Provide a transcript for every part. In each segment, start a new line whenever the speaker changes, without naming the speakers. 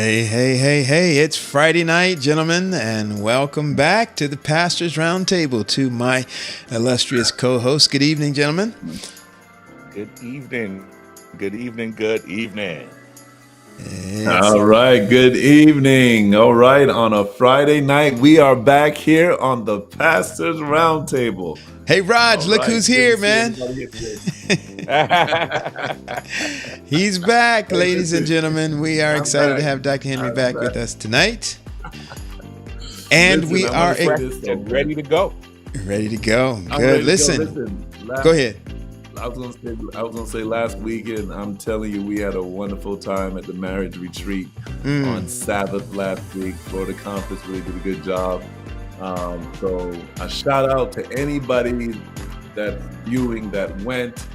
Hey, hey, hey, hey, it's Friday night, gentlemen, and welcome back to the Pastor's Roundtable to my illustrious co-host. Good evening, gentlemen.
Good evening. Good evening. Good evening.
All right. Good evening. All right. On a Friday night, we are back here on the Pastor's Roundtable.
Hey, Raj, look who's here, man. He's back, ladies and gentlemen. We are excited to have Dr. Henry back with us tonight. And we are
ready to go.
Ready to go. Good. Listen. Go ahead.
I was gonna say last weekend, I'm telling you, we had a wonderful time at the marriage retreat on Sabbath last week. Florida Conference really did a good job. So a shout out to anybody that's viewing that went.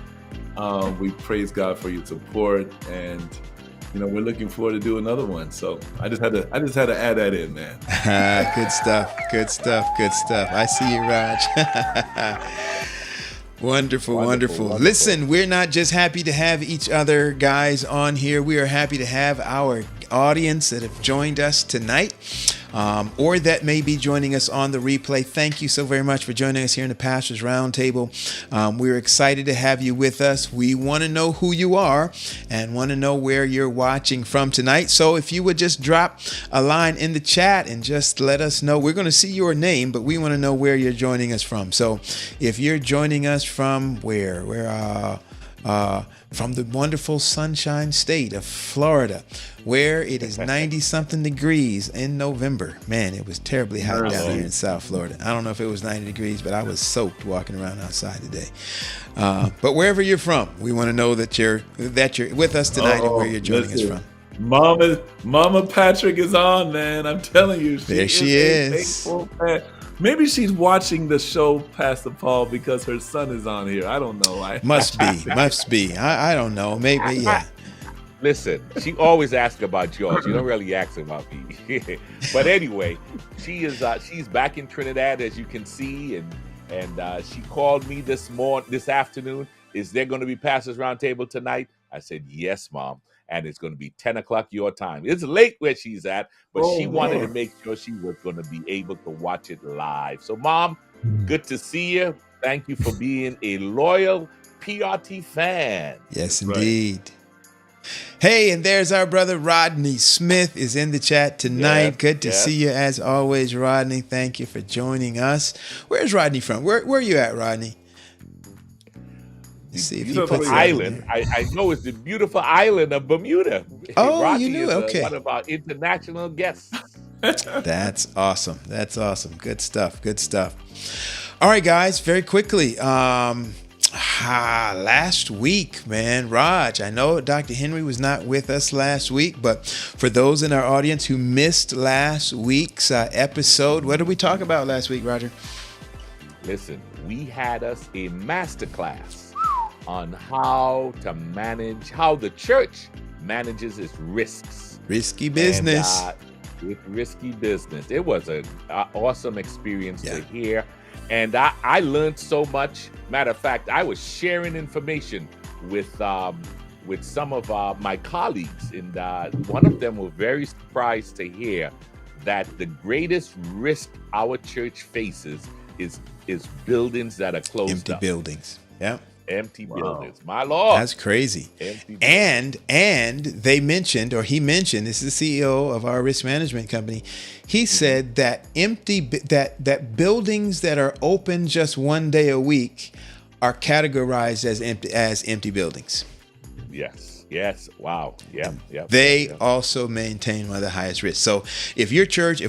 We praise God for your support, and we're looking forward to do another one. So I just had to add that in, man.
Good stuff. I see you, Raj. Wonderful. Listen, we're not just happy to have each other guys on here. We are happy to have our audience that have joined us tonight, or that may be joining us on the replay. Thank you so very much for joining us here in the Pastor's Roundtable. We're excited to have you with us. We want to know who you are and want to know where you're watching from tonight. So if you would just drop a line in the chat and just let us know. We're going to see your name, but we want to know where you're joining us from. So if you're joining us from where? From the wonderful sunshine state of Florida, where it is 90-something degrees in November. Man, it was terribly hot down here in South Florida. I don't know if it was 90 degrees, but I was soaked walking around outside today. But wherever you're from, we want to know that you're with us tonight and where you're joining us from.
Mama Patrick is on, man. I'm telling you.
She is.
Maybe she's watching the show, Pastor Paul, because her son is on here. I don't know.
Must be. I don't know. Maybe, yeah.
Listen, she always asks about George. You don't really ask about me. But anyway, she's back in Trinidad, as you can see, and she called me this afternoon. Is there going to be Pastor's Roundtable tonight? I said, yes, Mom. And it's going to be 10 o'clock your time. It's late where she's at, but she wanted to make sure she was going to be able to watch it live. So, Mom, good to see you. Thank you for being a loyal PRT fan.
Yes, indeed. Right. Hey, and there's our brother Rodney Smith is in the chat tonight. Yes, good to see you as always, Rodney. Thank you for joining us. Where's Rodney from? Where are you at, Rodney? See if he puts
island. I know it's the beautiful island of Bermuda.
Oh,
Rocky
you knew? Okay.
One of our international guests.
That's awesome. Good stuff. All right, guys, very quickly. Last week, man, Raj, I know Dr. Henry was not with us last week, but for those in our audience who missed last week's episode, what did we talk about last week, Roger?
Listen, we had us a masterclass on how the church manages its risks.
Risky business.
With risky business. It was an awesome experience to hear. And I learned so much. Matter of fact, I was sharing information with some of my colleagues. And one of them was very surprised to hear that the greatest risk our church faces is buildings that are closed
Empty
up.
buildings. Yeah.
Empty buildings. My Lord.
That's crazy. And he mentioned, this is the CEO of our risk management company. He said that that buildings that are open just one day a week are categorized as empty buildings.
Yes. Wow. Yeah.
They also maintain one of the highest risks. So if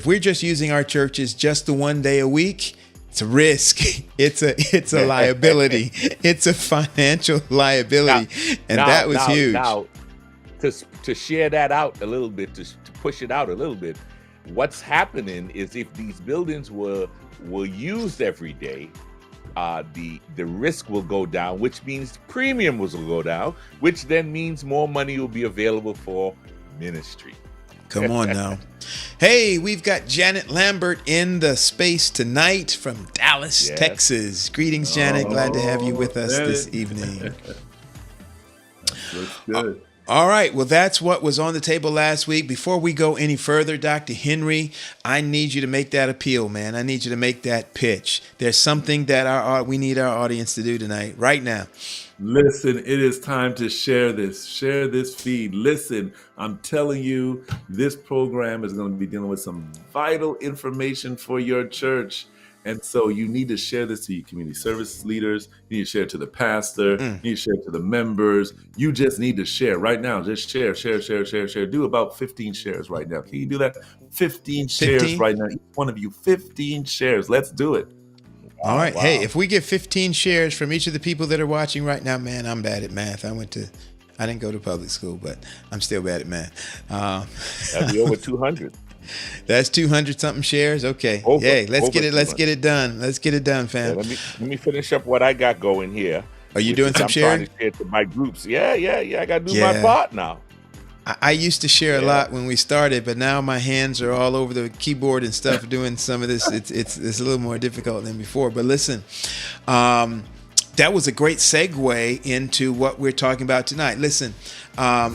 we're just using our churches just the one day a week, it's a risk. It's a liability. It's a financial liability, that was huge.
Now, to share that out a little bit, to push it out a little bit, what's happening is if these buildings were used every day, the risk will go down, which means premium will go down, which then means more money will be available for ministry.
Come on now. Hey, we've got Janet Lambert in the space tonight from Dallas, Texas. Greetings, Janet. Glad to have you with us this evening.
Looks good.
All right. Well, that's what was on the table last week. Before we go any further, Dr. Henry, I need you to make that appeal, man. I need you to make that pitch. There's something that we need our audience to do tonight, right now.
Listen, it is time to share this. Share this feed. Listen, I'm telling you, this program is going to be dealing with some vital information for your church. And so you need to share this to your community service leaders. You need to share it to the pastor. You need to share it to the members. You just need to share right now. Just share. Do about 15 shares right now. Can you do that? 15 shares right now. Each one of you, 15 shares. Let's do it.
All right. Wow. Hey, if we get 15 shares from each of the people that are watching right now, man, I'm bad at math. I didn't go to public school, but I'm still bad at math.
That'd be over 200.
That's 200 something shares. Okay. Hey, let's get it. Let's get it done. Let's get it done, fam.
Yeah, let me finish up what I got going here.
Are you doing some sharing?
I'm trying to share to my groups. Yeah. I got to do my part now.
I used to share a lot when we started, but now my hands are all over the keyboard and stuff doing some of this. It's a little more difficult than before. But listen, that was a great segue into what we're talking about tonight. Listen,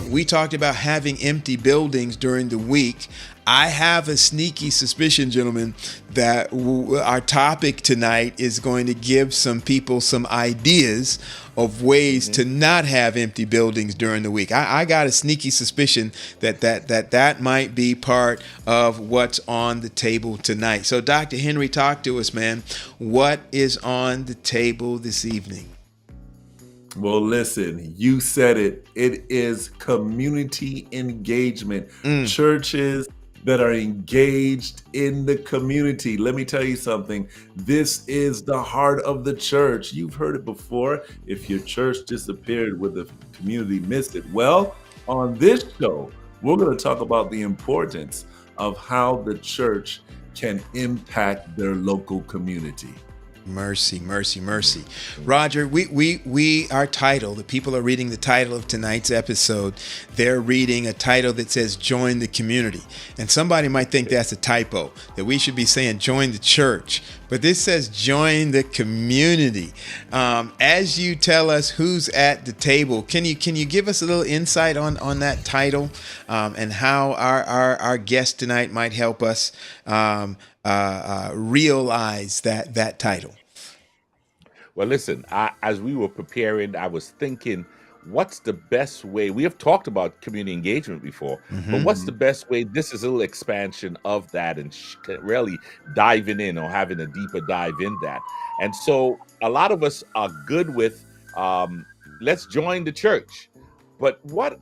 we talked about having empty buildings during the week. I have a sneaky suspicion, gentlemen, that our topic tonight is going to give some people some ideas of ways to not have empty buildings during the week. I got a sneaky suspicion that might be part of what's on the table tonight. So, Dr. Henry, talk to us, man. What is on the table this evening?
Well, listen, you said it. It is community engagement. Churches that are engaged in the community. Let me tell you something. This is the heart of the church. You've heard it before. If your church disappeared, would the community miss it? Well, on this show, we're going to talk about the importance of how the church can impact their local community.
Mercy. Roger, our title, the people are reading the title of tonight's episode. They're reading a title that says join the community. And somebody might think that's a typo, that we should be saying join the church. But this says join the community. As you tell us who's at the table, can you give us a little insight on that title and how our guest tonight might help us realize that title?
Well, listen, as we were preparing, I was thinking, what's the best way? We have talked about community engagement before, but what's the best way? This is a little expansion of that and really diving in or having a deeper dive in that. And so a lot of us are good with, let's join the church. But where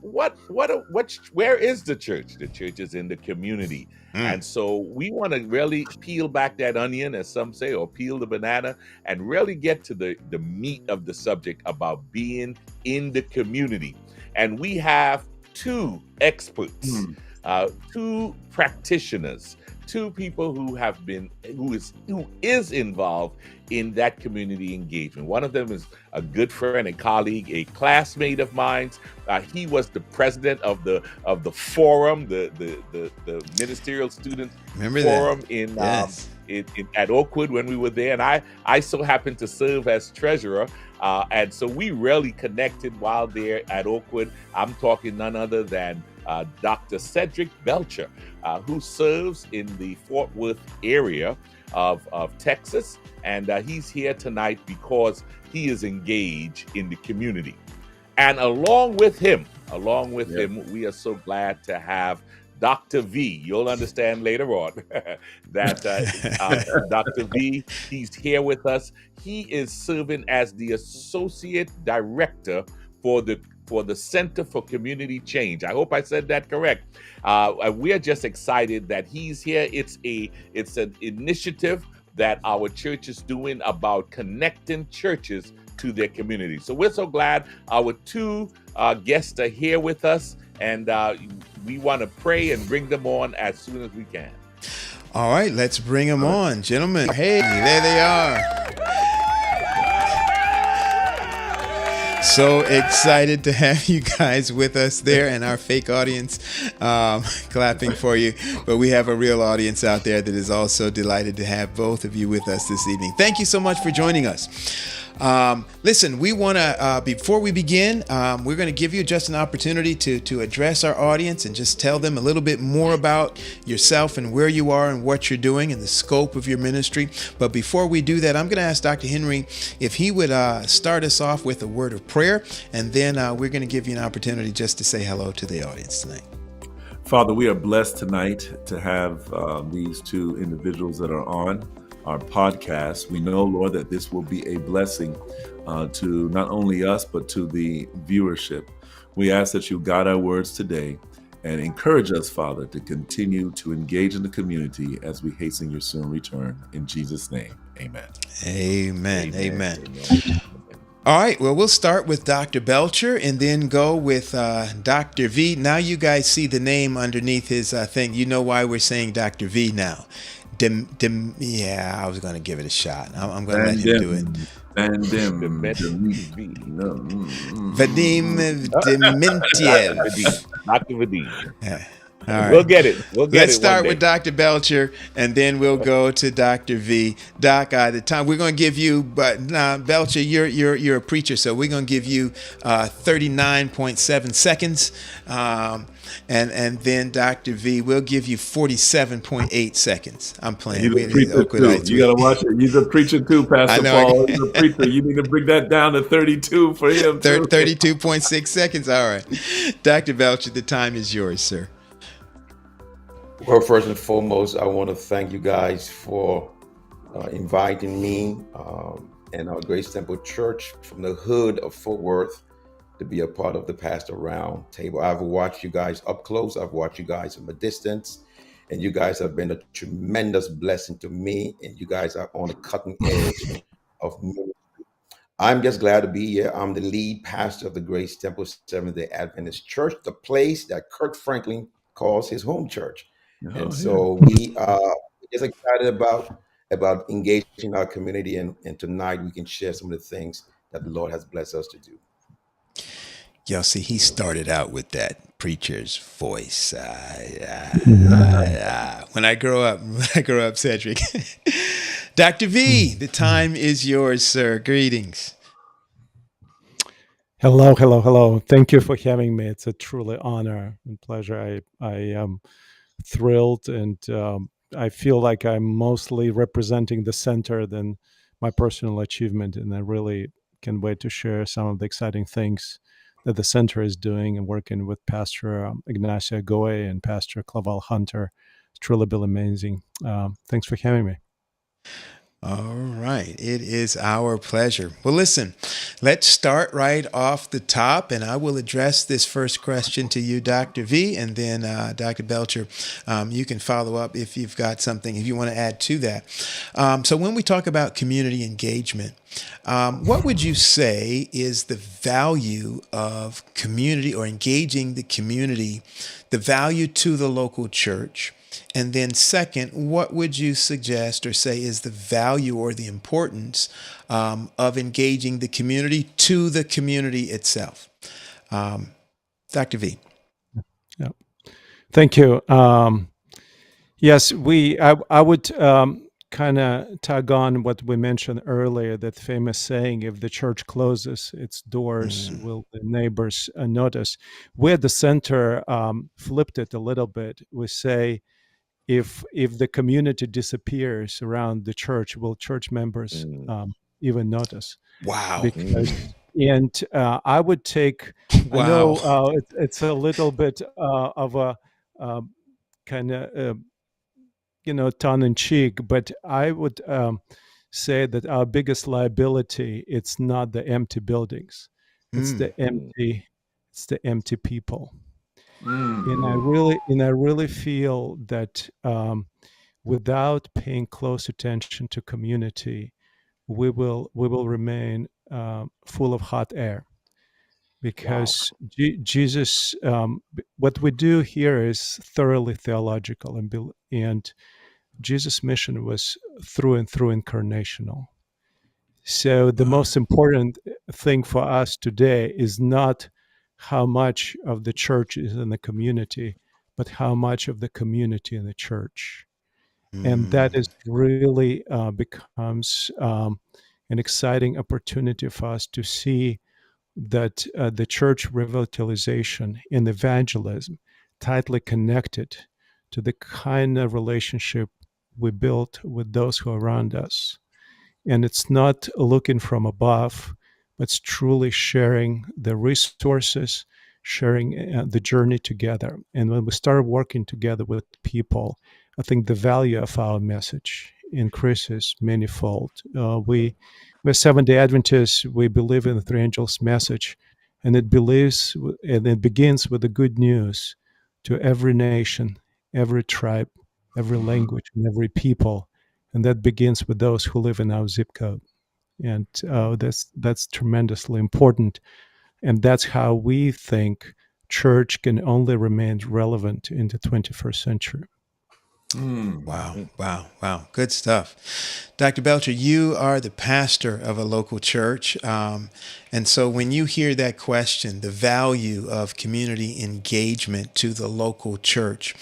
is the church? The church is in the community. And so we want to really peel back that onion, as some say, or peel the banana, and really get to the meat of the subject about being in the community. And we have two experts, two practitioners, two people who is involved in that community engagement. One of them is a good friend and colleague, a classmate of mine. He was the president of the forum, the ministerial student forum at Oakwood when we were there, and I so happened to serve as treasurer. And so we really connected while there at Oakwood. I'm talking none other than Dr. Cedric Belcher, who serves in the Fort Worth area of Texas. And he's here tonight because he is engaged in the community. And along with him, we are so glad to have Dr. V. You'll understand later on that Dr. V, he's here with us. He is serving as the Associate Director for the Center for Community Change. I hope I said that correct. We are just excited that he's here. It's an initiative that our church is doing about connecting churches to their community. So we're so glad our two guests are here with us, and we want to pray and bring them on as soon as we can.
All right, let's bring them on, gentlemen. Hey, there they are. So excited to have you guys with us there, and our fake audience clapping for you. But we have a real audience out there that is also delighted to have both of you with us this evening. Thank you so much for joining us. Listen, we want to, before we begin, we're going to give you just an opportunity to address our audience and just tell them a little bit more about yourself and where you are and what you're doing and the scope of your ministry. But before we do that, I'm going to ask Dr. Henry if he would start us off with a word of prayer, and then we're going to give you an opportunity just to say hello to the audience tonight.
Father, we are blessed tonight to have these two individuals that are on our podcast. We know, Lord, that this will be a blessing to not only us, but to the viewership. We ask that you guide our words today and encourage us, Father, to continue to engage in the community as we hasten your soon return. In Jesus' name, amen.
Amen. Amen. All right, well, we'll start with Dr. Belcher and then go with Dr. V. Now you guys see the name underneath his thing. You know why we're saying Dr. V now. Yeah, I was going to give it a shot. I'm going to let him do it. Vadim Dementyev.
Dr. Vadim.
Yeah. All right.
We'll get it.
Let's start with Dr. Belcher, and then we'll go to Dr. V. Doc, the time we're going to give you, but Belcher, you're a preacher, so we're going to give you 39.7 seconds, and then Dr. V, we'll give you 47.8 seconds. I'm playing.
He's a preacher too. You got to watch it. He's a preacher too, Pastor Paul. He's a preacher. You need to bring that down to 32 for him.
32.6 seconds. All right, Dr. Belcher, the time is yours, sir.
Well, first and foremost, I want to thank you guys for inviting me and our Grace Temple Church from the hood of Fort Worth to be a part of the Pastor Round Table. I've watched you guys up close. I've watched you guys from a distance, and you guys have been a tremendous blessing to me, and you guys are on the cutting edge of ministry. I'm just glad to be here. I'm the lead pastor of the Grace Temple Seventh-day Adventist Church, the place that Kirk Franklin calls his home church. So we are just excited about engaging our community, and tonight we can share some of the things that the Lord has blessed us to do.
Y'all see, he started out with that preacher's voice. When I grow up, Cedric. Dr. V, the time is yours, sir. Greetings.
Hello. Thank you for having me. It's a truly honor and pleasure. I am thrilled, and I feel like I'm mostly representing the center than my personal achievement, and I really can't wait to share some of the exciting things that the center is doing and working with Pastor Ignacio Goe and Pastor Clavel Hunter. It's truly been amazing. Thanks for having me.
All right. It is our pleasure. Well, listen, let's start right off the top, and I will address this first question to you, Dr. V, and then Dr. Belcher, you can follow up if you've got something, if you want to add to that. So when we talk about community engagement, what would you say is the value of community or engaging the community, the value to the local church? And then second, what would you suggest or say is the value or the importance of engaging the community to the community itself? Dr. V.
Yeah. Thank you. Yes, I would kind of tag on what we mentioned earlier, that famous saying, if the church closes its doors, will the neighbors notice? We at the center flipped it a little bit. We say, if the community disappears around the church, will church members even notice?
Wow.
And I would take,
wow.
I know it's a little bit of a kind of, tongue in cheek, but I would say that our biggest liability, it's not the empty buildings, it's the empty people. And I really feel that without paying close attention to community, we will remain full of hot air, because Jesus, what we do here is thoroughly theological, and Jesus' mission was through and through incarnational. So the most important thing for us today is not how much of the church is in the community, but how much of the community in the church. And that is really becomes an exciting opportunity for us to see that the church revitalization and evangelism tightly connected to the kind of relationship we built with those who are around us. And it's not looking from above, but it's truly sharing the resources, sharing the journey together. And when we start working together with people, I think the value of our message increases manifold. We're Seventh-day Adventists. We believe in the three angels' message, and it begins with the good news to every nation, every tribe, every language, and every people, and that begins with those who live in our zip code. And that's tremendously important, and that's how we think church can only remain relevant in the 21st century.
Wow, wow, wow. Good stuff. Dr. Belcher, you are the pastor of a local church. And so when you hear that question, the value of community engagement to the local church,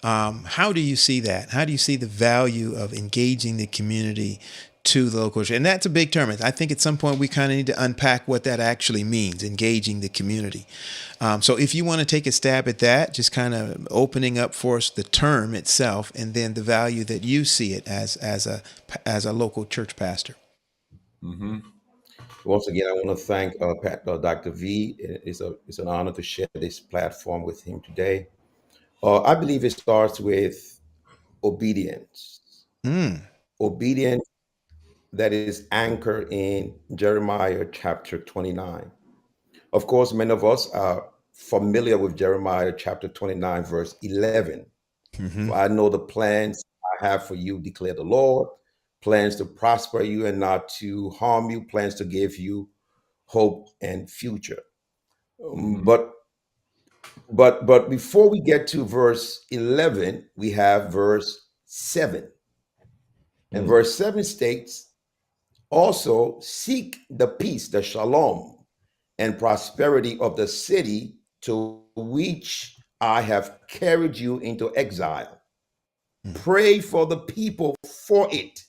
how do you see that? How do you see the value of engaging the community to the local church? And that's a big term. I think at some point we kind of need to unpack what that actually means, engaging the community. So if you want to take a stab at that, just kind of opening up for us the term itself, and then the value that you see it as a local church pastor.
Once again, I want to thank Dr. V. It's an honor to share this platform with him today. I believe it starts with obedience. Obedience that is anchored in Jeremiah chapter 29. Of course, many of us are familiar with Jeremiah chapter 29, verse 11. For I know the plans I have for you, declare the Lord, plans to prosper you and not to harm you, plans to give you hope and future. But before we get to verse 11, we have verse 7. And verse 7 states, also seek the peace, the shalom, and prosperity of the city to which I have carried you into exile. Pray for the people for it,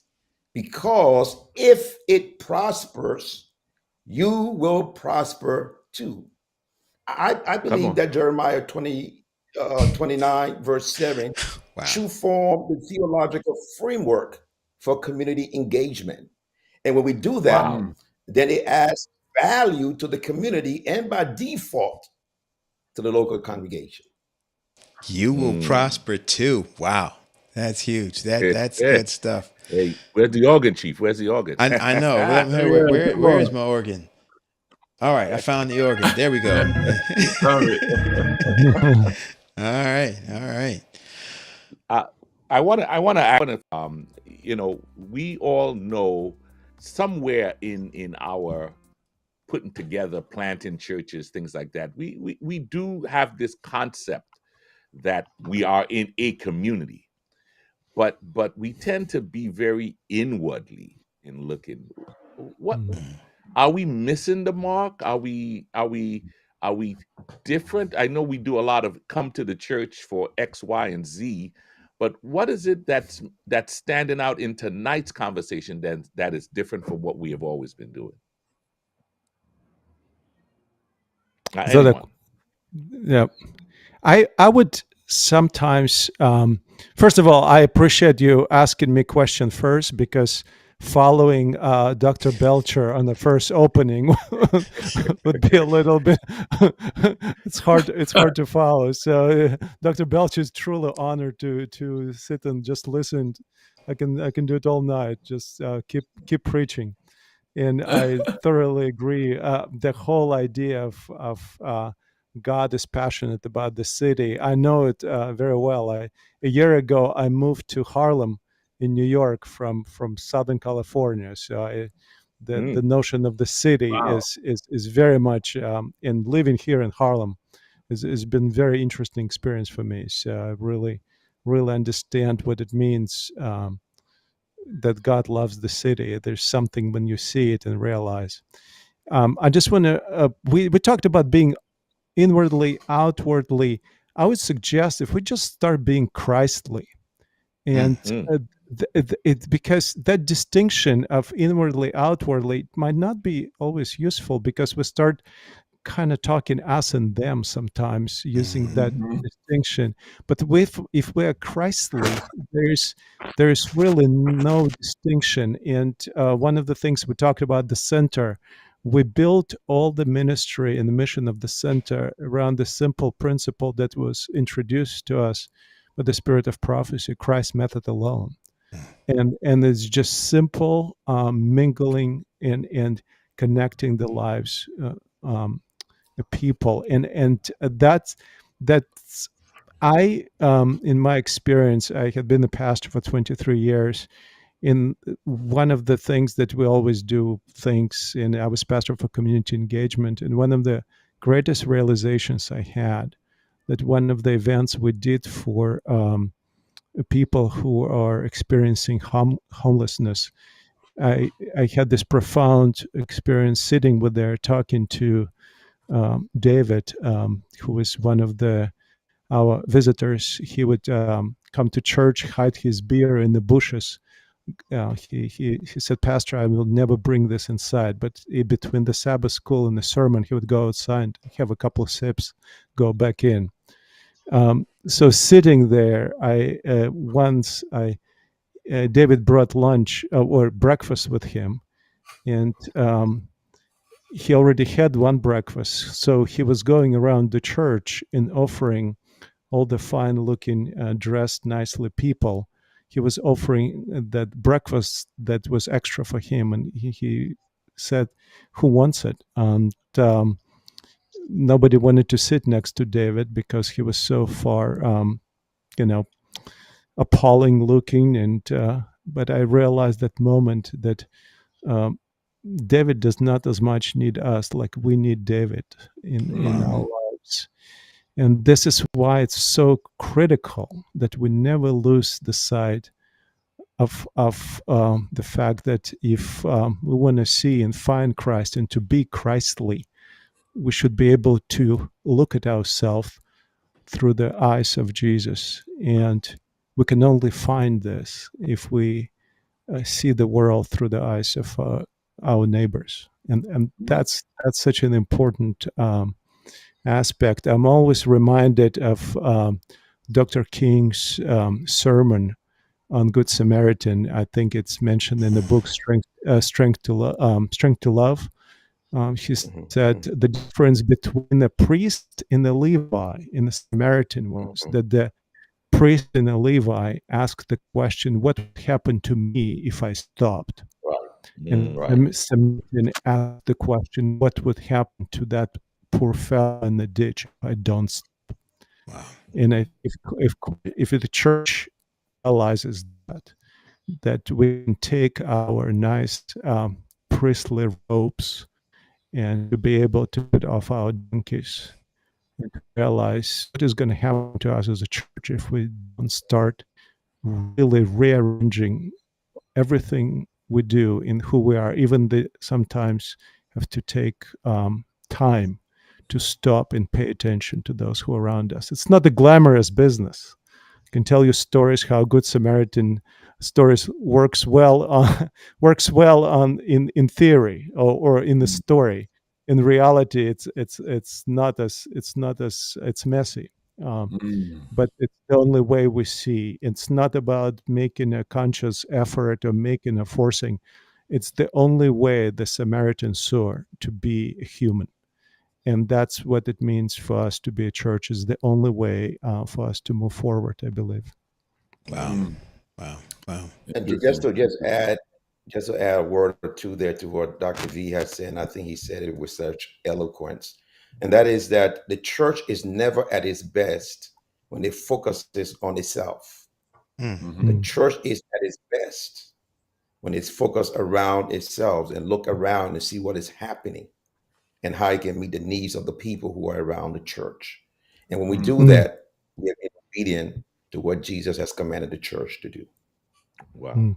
because if it prospers, you will prosper too. I believe that Jeremiah 29, verse 7,
Wow.
should form the theological framework for community engagement. And when we do that, then it adds value to the community and by default to the local congregation.
You will prosper too. Wow. That's huge. That's good stuff.
Hey, where's the organ, Chief? Where's the organ?
I know. Where is my organ? All right, I found the organ. There we go. All right.
I want to. We all know somewhere in our putting together, planting churches, things like that. We do have this concept that we are in a community, but we tend to be very inwardly in looking. What are we missing the mark? Are we different? I know we do a lot of come to the church for X, Y, and Z, but what is it that's standing out in tonight's conversation that is different from what we have always been doing?
Yeah, I would sometimes. First of all, I appreciate you asking me question first, because following Dr. Belcher on the first opening would be a little bit. It's hard to follow. So Dr. Belcher is truly honored to sit and just listen. I can do it all night. Just keep preaching. And I thoroughly agree. The whole idea of God is passionate about the city. I know it very well. A year ago, I moved to Harlem in New York from Southern California. So the notion of the city is very much, in living here in Harlem has been very interesting experience for me. So I really understand what it means. That God loves the city. There's something when you see it and realize. I just want to. We talked about being inwardly, outwardly. I would suggest if we just start being Christly, and it's because that distinction of inwardly outwardly might not be always useful, because we start kind of talking us and them sometimes using that
Mhm.
distinction. But if we are Christly, there's really no distinction. And one of the things we talked about, the center, we built all the ministry and the mission of the center around the simple principle that was introduced to us by the spirit of prophecy: Christ's method alone. And it's just simple mingling and connecting the lives um, of people, and that's I in my experience, I had been a pastor for 23 years. In one of the things that we always do things, and I was pastor for community engagement, and one of the greatest realizations I had, that one of the events we did for people who are experiencing homelessness, I had this profound experience sitting with there talking to David, who was one of our visitors. He would come to church, hide his beer in the bushes. He said, "Pastor, I will never bring this inside." But between the Sabbath school and the sermon, he would go outside, have a couple of sips, go back in. So sitting there, David brought lunch or breakfast with him, and he already had one breakfast. So he was going around the church and offering all the fine-looking, dressed nicely people. He was offering that breakfast that was extra for him, and he said, "Who wants it?" And nobody wanted to sit next to David because he was so far, you know, appalling looking. And but I realized that moment that um, David does not as much need us like we need David in our lives. And this is why it's so critical that we never lose the sight of the fact that if we want to see and find Christ and to be Christly, we should be able to look at ourselves through the eyes of Jesus. And we can only find this if we see the world through the eyes of our neighbors. And that's such an important aspect. I'm always reminded of Dr. King's sermon on Good Samaritan. I think it's mentioned in the book Strength to Love. He said the difference between the priest and the Levi in the Samaritan was that the priest and the Levi asked the question, "What would happen to me if I stopped?" And the Samaritan asked the question, "What would happen to that poor fellow in the ditch if I don't stop?"
Wow.
And if the church realizes that we can take our nice priestly robes and to be able to put off our donkeys, and to realize what is going to happen to us as a church if we don't start really rearranging everything we do in who we are. Even sometimes have to take time to stop and pay attention to those who are around us. It's not a glamorous business. I can tell you stories how Good Samaritan stories works well on in theory or in the story. In reality, it's messy. But it's the only way we see. It's not about making a conscious effort or making a forcing. It's the only way the Samaritan saw to be a human. And that's what it means for us to be a church, is the only way for us to move forward, I believe.
Wow. Wow. Wow.
And just to add a word or two there to what Dr. V has said, and I think he said it with such eloquence, and that is that the church is never at its best when it focuses on itself. The church is at its best when it's focused around itself and look around and see what is happening and how it can meet the needs of the people who are around the church. And when we do that, we are obedient to what Jesus has commanded the church to do.
Wow.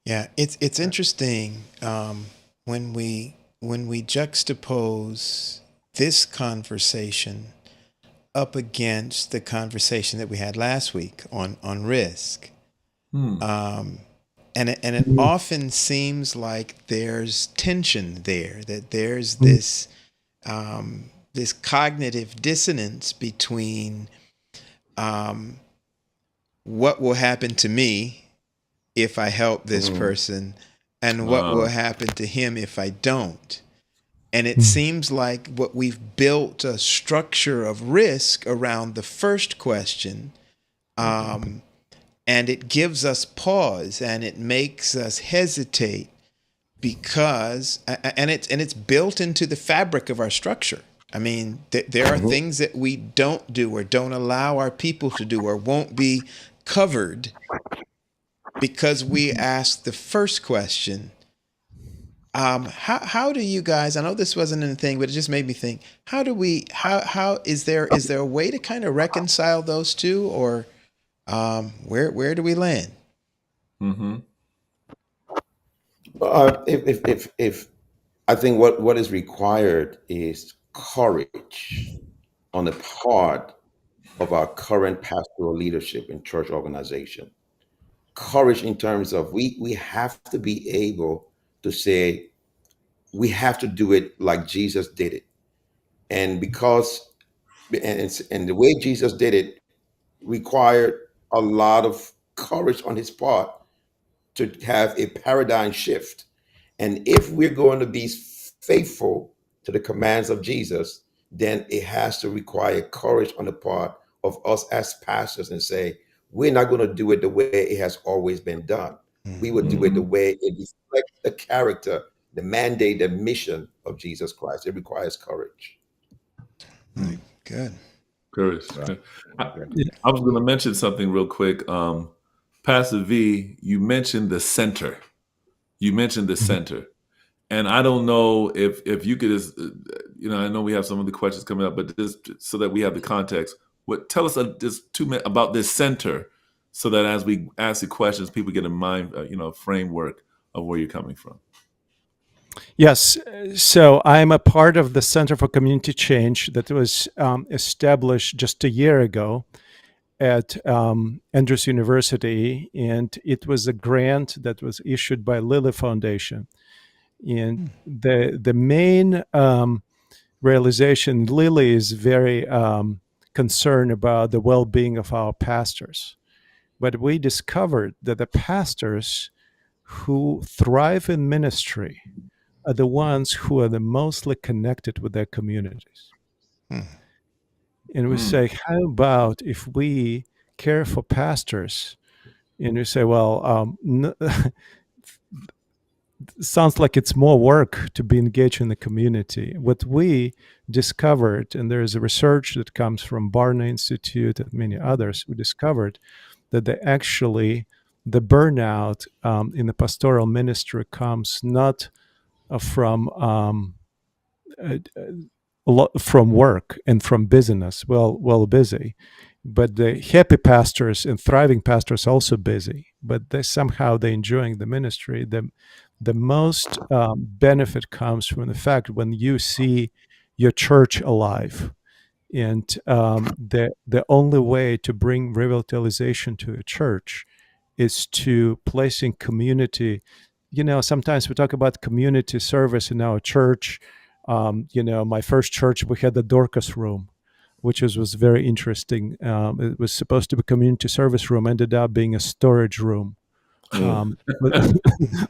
Yeah, it's interesting when we juxtapose this conversation up against the conversation that we had last week on risk.
Hmm.
And it often seems like there's tension there, that there's this cognitive dissonance between what will happen to me if I help this
Mhm.
person and what will
Uh,
happen to him if I don't. And it seems like what we've built a structure of risk around the first question,
Mhm.
and it gives us pause and it makes us hesitate because and it's built into the fabric of our structure. I mean, there are
Mhm.
things that we don't do or don't allow our people to do or won't be covered because we asked the first question. How do you guys? I know this wasn't anything, but it just made me think. How do we? How is there a way to kind of reconcile those two, or where do we land?
mm-hmm.
If I think what is required is courage on the part of our current pastoral leadership in church organization. Courage in terms of we have to be able to say we have to do it like Jesus did it, and because and the way Jesus did it required a lot of courage on his part to have a paradigm shift. And if we're going to be faithful to the commands of Jesus, then it has to require courage on the part of us as pastors and say, we're not going to do it the way it has always been done. We would do it the
Mm-hmm.
way it reflects the character, the mandate, the mission of Jesus Christ. It requires courage.
Right. Good.
Curious.
Right.
I,
Okay.
Yeah.
I was going to mention something real quick. Pastor V, you mentioned the center. You mentioned the center. And I don't know if you could just, I know we have some of the questions coming up, but just so that we have the context, tell us just 2 minutes about this center, so that as we ask the questions, people get a mind, framework of where you're coming from.
Yes. So I'm a part of the Center for Community Change that was established just a year ago at Andrews University, and it was a grant that was issued by Lilly Foundation. And the main realization, Lilly is very concerned about the well-being of our pastors, but we discovered that the pastors who thrive in ministry are the ones who are the mostly connected with their communities. And we
Mm.
say, how about if we care for pastors? And you say, well, sounds like it's more work to be engaged in the community. What we discovered, and there is a research that comes from Barna Institute and many others, we discovered that the burnout in the pastoral ministry comes not from uh, a lot from work and from busyness, well busy, but the happy pastors and thriving pastors also busy, but they enjoying the ministry. The most benefit comes from the fact when you see your church alive, and the only way to bring revitalization to a church is to placing community. Sometimes we talk about community service in our church. My first church, we had the Dorcas room, which was very interesting. It was supposed to be a community service room, ended up being a storage room. But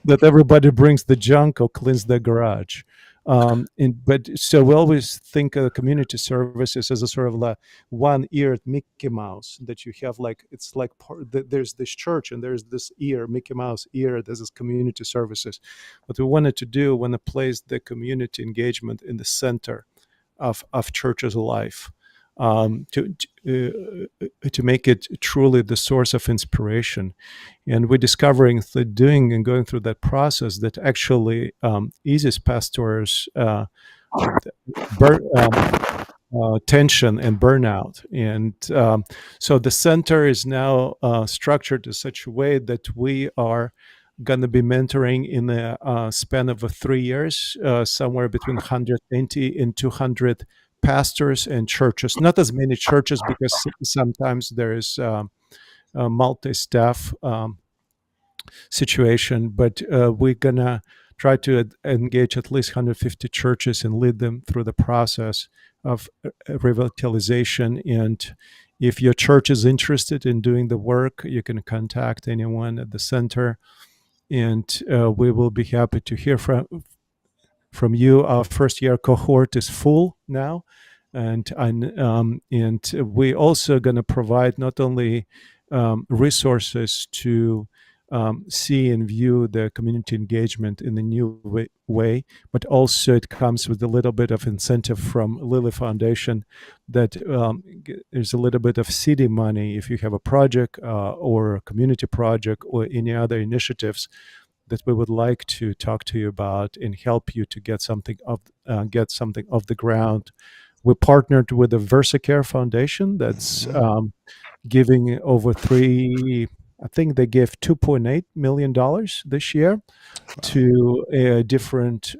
that everybody brings the junk or cleans their garage. But so we always think of community services as a sort of like one-eared Mickey Mouse that you have, like it's like there's this church and there's this ear, Mickey Mouse ear. This is community services. What we wanted to do, when to place the community engagement in the center of church's life, to make it truly the source of inspiration. And we're discovering that doing and going through that process that actually eases pastors' tension and burnout. And so the center is now structured in such a way that we are going to be mentoring in a span of 3 years, somewhere between 120 and 200 pastors and churches. Not as many churches because sometimes there is multi-staff. situation, but we're gonna try to engage at least 150 churches and lead them through the process of revitalization. And if your church is interested in doing the work, you can contact anyone at the center, and we will be happy to hear from you. Our first year cohort is full now, and we also going to provide not only resources to see and view the community engagement in a new way, but also it comes with a little bit of incentive from Lilly Foundation that there's a little bit of city money if you have a project or a community project or any other initiatives that we would like to talk to you about and help you to get something off the ground. We partnered with the VersaCare Foundation that's giving over I think they gave $2.8 million this year to different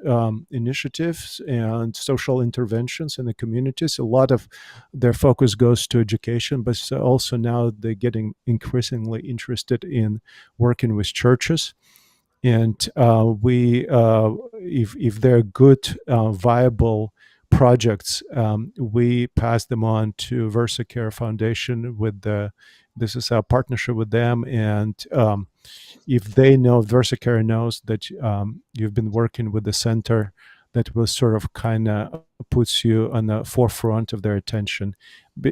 initiatives and social interventions in the communities. A lot of their focus goes to education, but also now they're getting increasingly interested in working with churches. And if they're good, viable projects, we pass them on to VersaCare Foundation. This is our partnership with them, and if VersaCare knows that you've been working with the center, that will sort of kind of puts you on the forefront of their attention.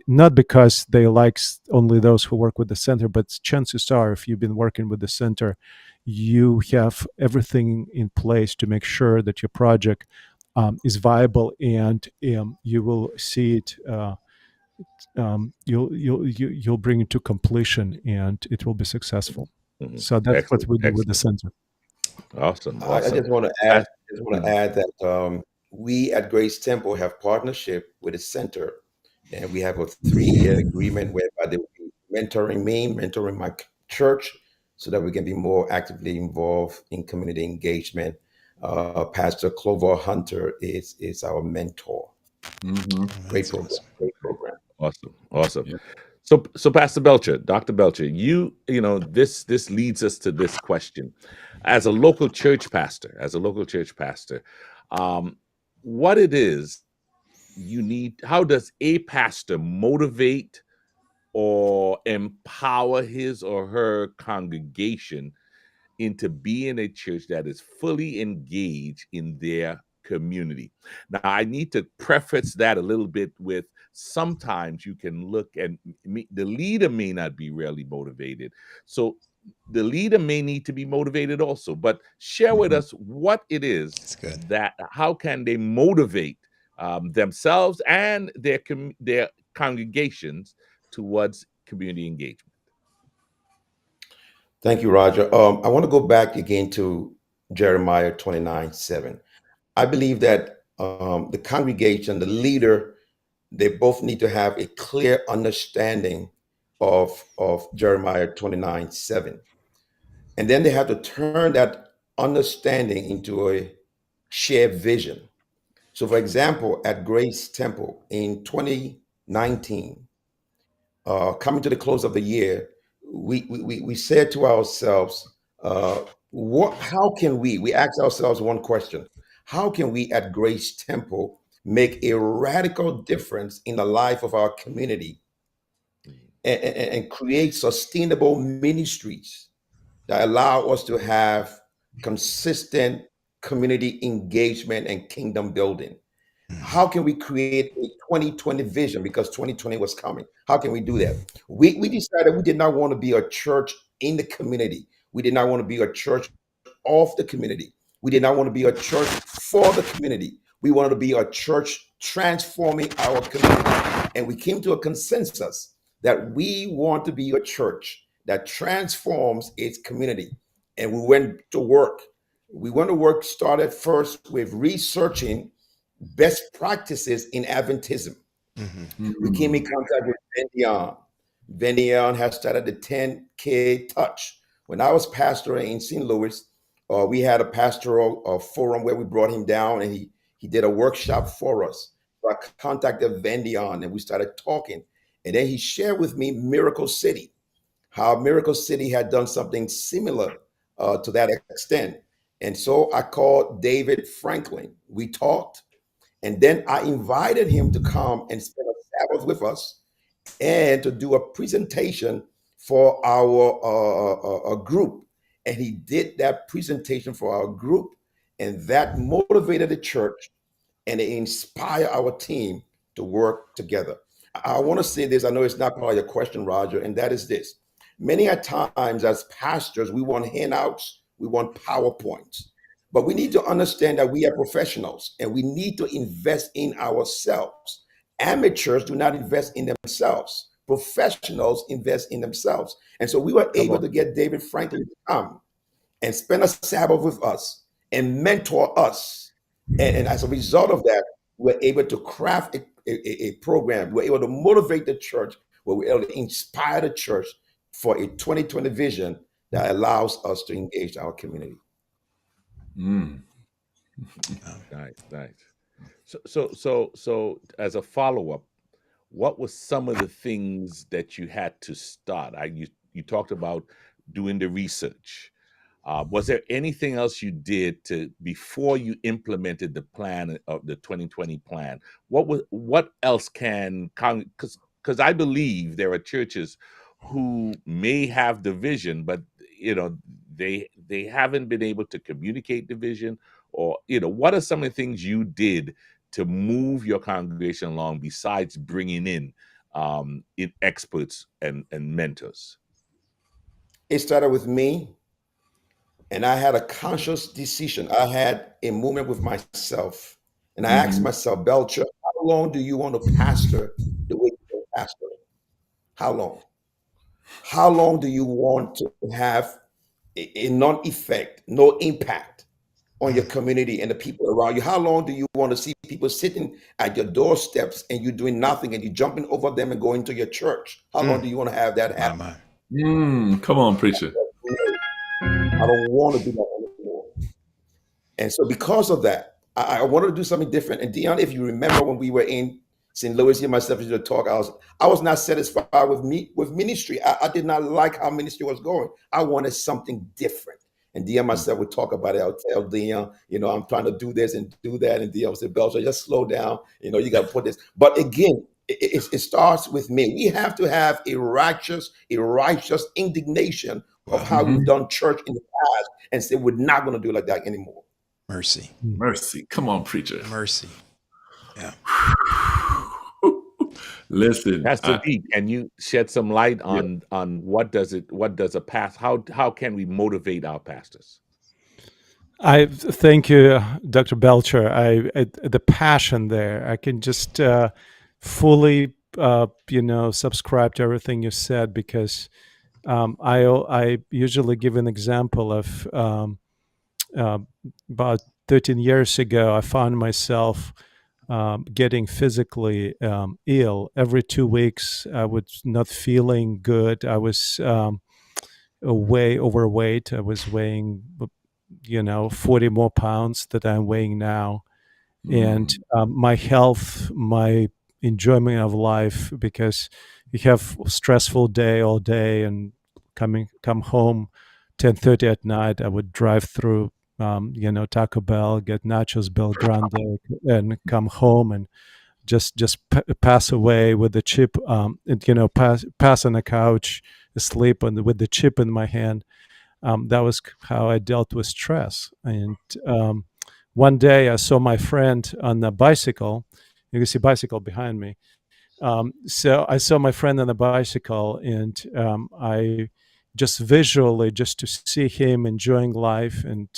Not because they like only those who work with the center, but chances are, if you've been working with the center, you have everything in place to make sure that your project is viable, and you will see it. You'll bring it to completion, and it will be successful.
Mhm.
So that's
Excellent,
what we do with the
excellent.
center.
Awesome,
I
awesome.
just want to add, that we at Grace Temple have partnership with the center, and we have a 3-year agreement whereby they will be mentoring me, mentoring my church, so that we can be more actively involved in community engagement. Pastor Clover Hunter is our mentor. Great program.
awesome.
Great program.
Awesome, awesome.
Yeah.
So Pastor Belcher, Dr. Belcher, you know, this leads us to this question. As a local church pastor, what it is you need, how does a pastor motivate or empower his or her congregation into being a church that is fully engaged in their community? Now, I need to preface that a little bit with sometimes you can look and the leader may not be really motivated. So the leader may need to be motivated also, but share with us what it is
That's good.
that how can they motivate themselves and their congregations towards community engagement.
Thank you, Roger. I want to go back again to Jeremiah 29:7. I believe that the congregation, the leader, they both need to have a clear understanding of Jeremiah 29:7. And then they have to turn that understanding into a shared vision. So, for example, at Grace Temple in 2019, coming to the close of the year, we said to ourselves, how can we asked ourselves one question: how can we at Grace Temple make a radical difference in the life of our community and create sustainable ministries that allow us to have consistent community engagement and kingdom building? How can we create a 2020 vision, because 2020 was coming? How can we do that? We decided we did not want to be a church in the community. We did not want to be a church of the community. We did not want to be a church for the community. We wanted to be a church transforming our community. And we came to a consensus that we want to be a church that transforms its community. And we went to work. Started first with researching best practices in Adventism. We came in contact with Vendion. Vendion has started the 10K Touch. When I was pastoring in St. Louis, we had a pastoral forum where we brought him down, and he did a workshop for us. So I contacted Vendion, and we started talking. And then he shared with me Miracle City, how Miracle City had done something similar to that extent. And so I called David Franklin. We talked, and then I invited him to come and spend a Sabbath with us and to do a presentation for our group. And he did that presentation for our group, and that motivated the church and it inspired our team to work together. I want to say this. I know it's not part of your question, Roger, and that is this. Many a times as pastors, we want handouts, we want PowerPoints, but we need to understand that we are professionals and we need to invest in ourselves. Amateurs do not invest in themselves. Professionals invest in themselves. And so we were
Come
able
on.
to get David Franklin to come and spend a Sabbath with us and mentor us. And as a result of that, we're able to craft a program. We're able to motivate the church, where we're able to inspire the church for a 2020 vision that allows us to engage our community.
Mm.
Nice, nice. So as a follow-up, what was some of the things that you had to start? You talked about doing the research. Was there anything else you did to before you implemented the plan of the 2020 plan? What else can, because I believe there are churches who may have the vision, but they haven't been able to communicate the vision, or what are some of the things you did to move your congregation along besides bringing in experts and mentors?
It started with me, and I had a conscious decision. I had a moment with myself, and I asked
Mhm.
myself, Belcher, how long do you want to pastor the way you pastor? How long? How long do you want to have a non-effect, no impact on your community and the people around you? How long do you want to see people sitting at your doorsteps and you doing nothing and you jumping over them and going to your church? How long do you want to have that happen?
Come on, preacher.
I don't want to do that anymore. And so because of that, I wanted to do something different. And Dion, if you remember when we were in St. Louis, here myself to talk, I was not satisfied with ministry. I did not like how ministry was going. I wanted something different. And Dion myself would talk about it. I'll tell Dion, I'm trying to do this and do that. And Dion would say, Belcher, just slow down. You got to put this. But again, it starts with me. We have to have a righteous indignation of how
Mhm.
we've done church in the past and say we're not going to do it like that anymore.
Mercy.
Mercy. Come on, preacher.
Mercy. Yeah.
Listen,
Pastor D, can you shed some light
yeah.
on what does a past, how can we motivate our pastors?
I thank you, Dr. Belcher. The passion there. I can just fully, subscribe to everything you said, because I usually give an example of about 13 years ago. I found myself getting physically ill. Every 2 weeks, I was not feeling good. I was way overweight. I was weighing 40 more pounds that I'm weighing now. And my health, my enjoyment of life, because you have a stressful day all day and come home 10:30 at night. I would drive through Taco Bell, get nachos Belgrande, and come home and pass away with the chip, pass on the couch, asleep with the chip in my hand. That was how I dealt with stress. And one day I saw my friend on a bicycle. You can see bicycle behind me. So I saw my friend on a bicycle, and I just visually, just to see him enjoying life. And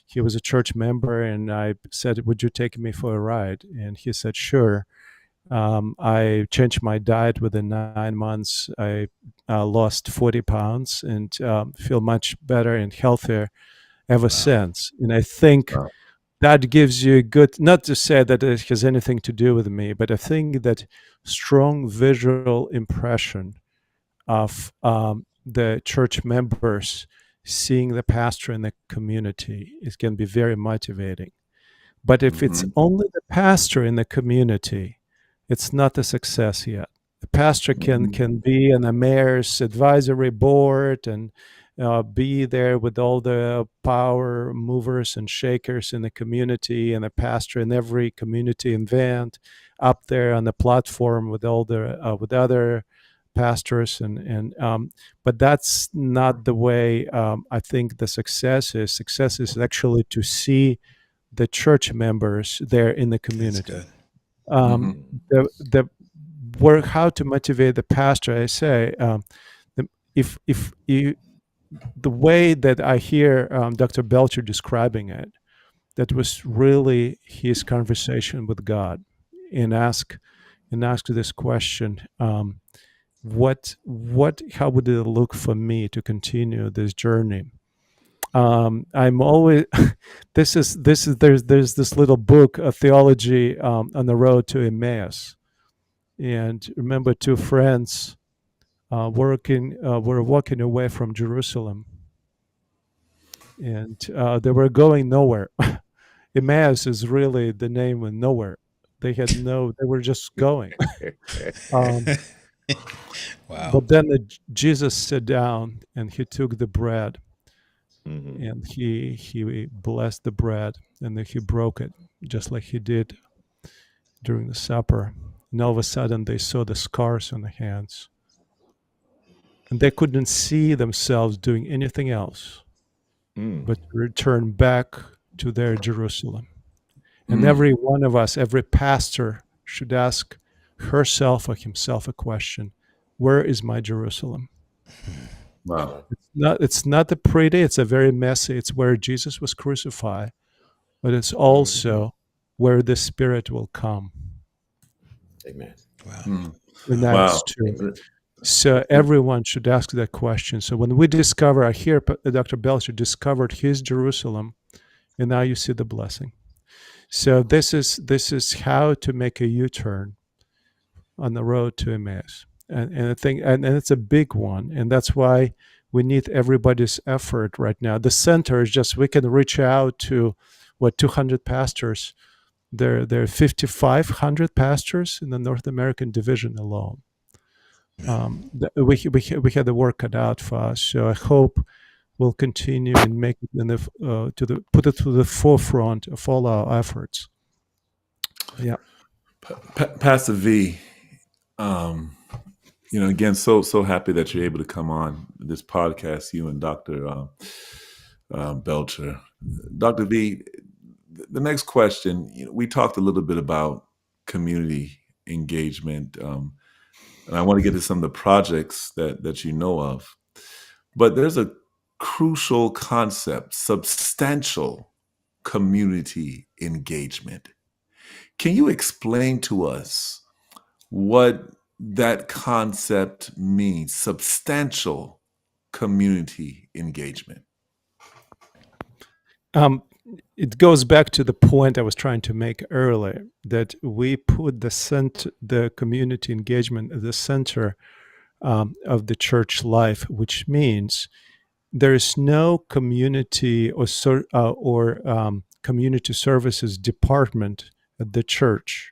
he was a church member, and I said, "Would you take me for a ride?" And he said, "Sure." I changed my diet within 9 months. I lost 40 pounds and feel much better and healthier ever since. And I think
Wow.
that gives you a good, not to say that it has anything to do with me, but I think that strong visual impression of the church members seeing the pastor in the community is going to be very motivating. But if it's only the pastor in the community, it's not a success yet. The pastor can be on the mayor's advisory board and be there with all the power movers and shakers in the community, and a pastor in every community event, up there on the platform with all the with other pastors, and but that's not the way I think the success is. Success is actually to see the church members there in the
That's
community.
good.
Um, the work, how to motivate the pastor. I say, if you, the way that I hear Dr. Belcher describing it, that was really his conversation with God, and ask this question: how would it look for me to continue this journey? I'm always there's this little book, a theology on the road to Emmaus, and remember, two friends were walking away from Jerusalem, and they were going nowhere. Emmaus is really the name of nowhere. They were just going.
Wow.
But then Jesus sat down and he took the bread,
Mhm.
and he blessed the bread, and then he broke it, just like he did during the supper. And all of a sudden they saw the scars on the hands, and they couldn't see themselves doing anything else
Mm.
but return back to their Jerusalem. And
Mm.
every one of us, every pastor, should ask herself or himself a question: where is my Jerusalem?
Wow.
It's not the pretty, it's a very messy, it's where Jesus was crucified, but it's also where the Spirit will come
Amen.
Wow.
Mm.
in
Wow.
Acts 2. So everyone should ask that question. So when we discover, I hear Dr. Belcher discovered his Jerusalem, and now you see the blessing. So this is how to make a U-turn on the road to Emmaus, and I think, and it's a big one, and that's why we need everybody's effort right now. The center is just, we can reach out to 200 pastors. There are 5,500 pastors in the North American division alone. We had the work cut out for us. So I hope we'll continue and make it put it to the forefront of all our efforts. Yeah.
Pastor V, again, so happy that you're able to come on this podcast, you and Dr. Belcher. Dr. V, the next question, we talked a little bit about community engagement, and I want to get to some of the projects that you know of. But there's a crucial concept: substantial community engagement. Can you explain to us what that concept means? Substantial community engagement.
It goes back to the point I was trying to make earlier, that we put the community engagement at the center of the church life, which means there is no community or community services department at the church,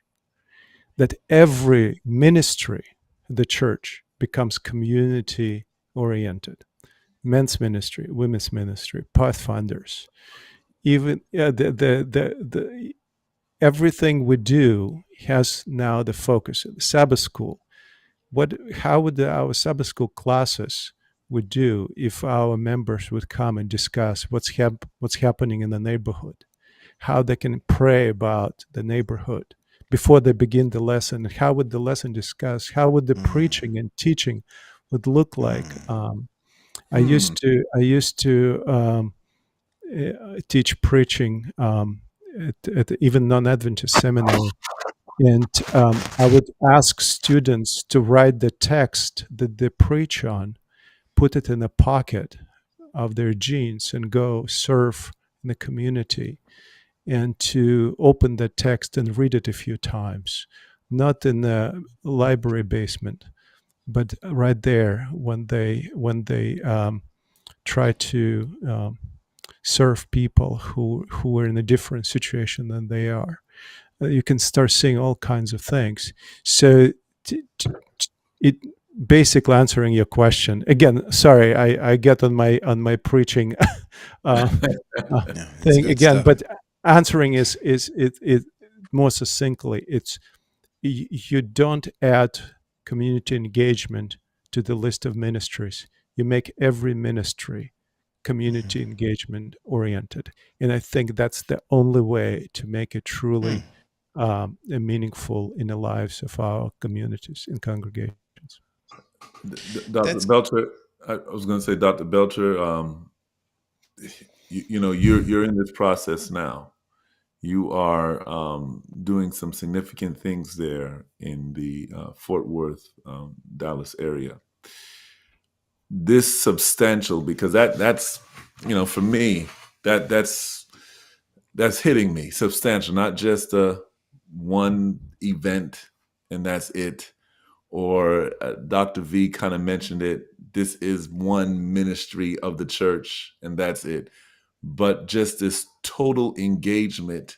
that every ministry at the church becomes community oriented. Men's ministry, women's ministry, pathfinders, even the everything we do has now the focus. Sabbath school. How would our Sabbath school classes would do if our members would come and discuss what's happening in the neighborhood, how they can pray about the neighborhood before they begin the lesson? How would the lesson discuss? How would the preaching and teaching would look like? I used to teach preaching at even non-Adventist seminary, and I would ask students to write the text that they preach on, put it in a pocket of their jeans, and go serve in the community, and to open the text and read it a few times, not in the library basement, but right there when they try to serve people who are in a different situation than they are. You can start seeing all kinds of things. So it basically answering your question again. Sorry, I get on my preaching uh,
No, it's
thing
good
again,
stuff.
but answering is it more succinctly. It's you don't add community engagement to the list of ministries. You make every ministry
Mhm.
community engagement oriented, and I think that's the only way to make it truly meaningful in the lives of our communities and congregations.
Dr.
That's
Belcher, I was going to say, Dr. Belcher, you're in this process now. You are doing some significant things there in the Fort Worth, Dallas area. This substantial, because that's for me that's hitting me substantial, not just one event and that's it. Or Dr. V kind of mentioned it. This is one ministry of the church and that's it. But just this total engagement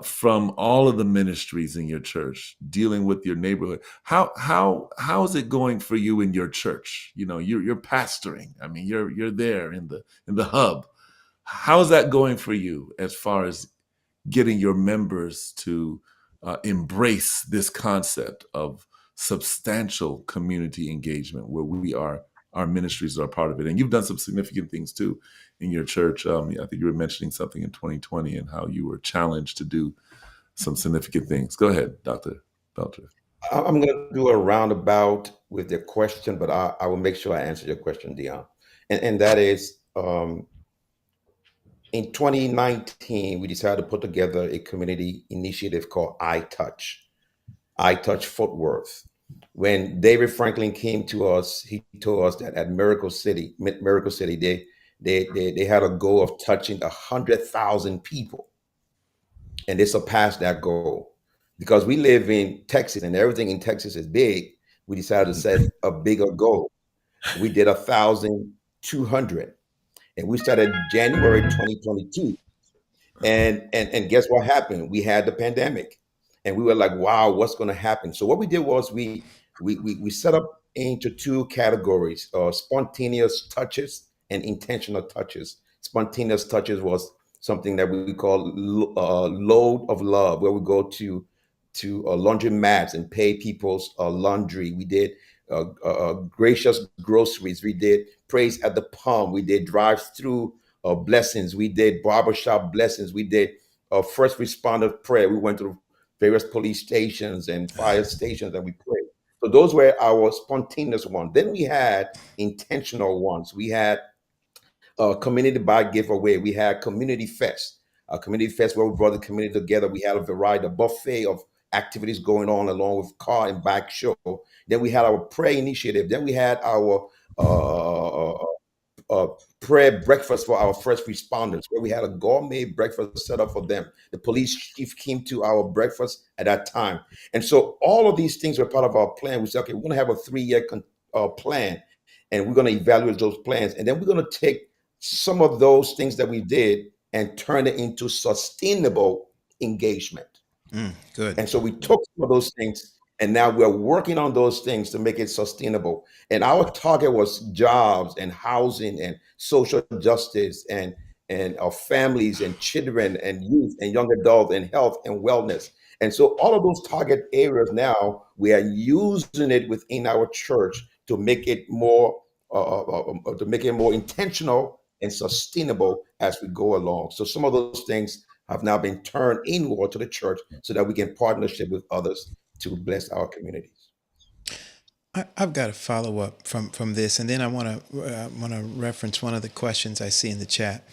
from all of the ministries in your church, dealing with your neighborhood. How is it going for you in your church? You're pastoring. I mean, you're there in the hub. How's that going for you as far as getting your members to embrace this concept of substantial community engagement, where our ministries are part of it? And you've done some significant things too in your church. I think you were mentioning something in 2020 and how you were challenged to do some significant things. Go ahead, Dr. Belcher.
I'm going to do a roundabout with the question, but I will make sure I answer your question, Dion. And that is, in 2019, we decided to put together a community initiative called I Touch Fort Worth. When David Franklin came to us, he told us that at Miracle City, they had a goal of touching 100,000 people, and they surpassed that goal. Because we live in Texas and everything in Texas is big, we decided to set a bigger goal. We did 1,200, and we started January 2022. And guess what happened? We had the pandemic, and we were like, "Wow, what's going to happen?" So what we did was we set up into two categories: spontaneous touches and intentional touches. Spontaneous touches was something that we call load of love, where we go to laundry mats and pay people's laundry. We did gracious groceries. We did praise at the pump. We did drive-through blessings. We did barbershop blessings. We did first responder prayer. We went to various police stations and fire stations and we prayed. So those were our spontaneous ones. Then we had intentional ones. We had community buy giveaway. We had community fest, a community fest where we brought the community together. We had a variety, a buffet of activities going on along with car and bike show. Then we had our prayer initiative. Then we had our uh, prayer breakfast for our first responders, where we had a gourmet breakfast set up for them. The police chief came to our breakfast at that time. And so all of these things were part of our plan. We said, okay, we're going to have a 3-year plan, and we're going to evaluate those plans. And then we're going to take some of those things that we did and turn it into sustainable engagement.
Good.
And so we took some of those things and now we're working on those things to make it sustainable. And our target was jobs and housing and social justice and our families and children and youth and young adults and health and wellness. And so all of those target areas now, we are using it within our church to make it more intentional and sustainable as we go along. So some of those things have now been turned inward to the church so that we can partnership with others to bless our communities.
I've got a follow up from this, and then I want to reference one of the questions I see in the chat.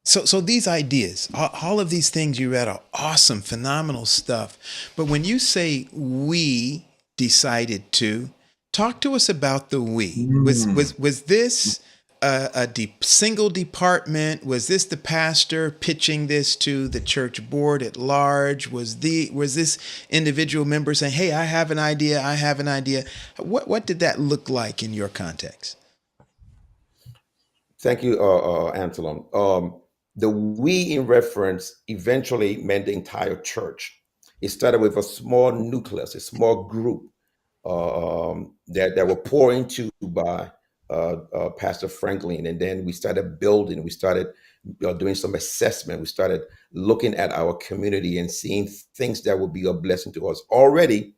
So these ideas, all of these things you read are awesome, phenomenal stuff. But when you say we decided to, talk to us about the we. Was this single department? Was this the pastor pitching this to the church board at large? Was this individual member saying, "Hey, I have an idea. I have an idea"? What did that look like in your context?
Thank you, Antelon. The we in reference eventually meant the entire church. It started with a small nucleus, a small group that were poured into by Pastor Franklin, and then we started building. We started doing some assessment. We started looking at our community and seeing things that would be a blessing to us. Already,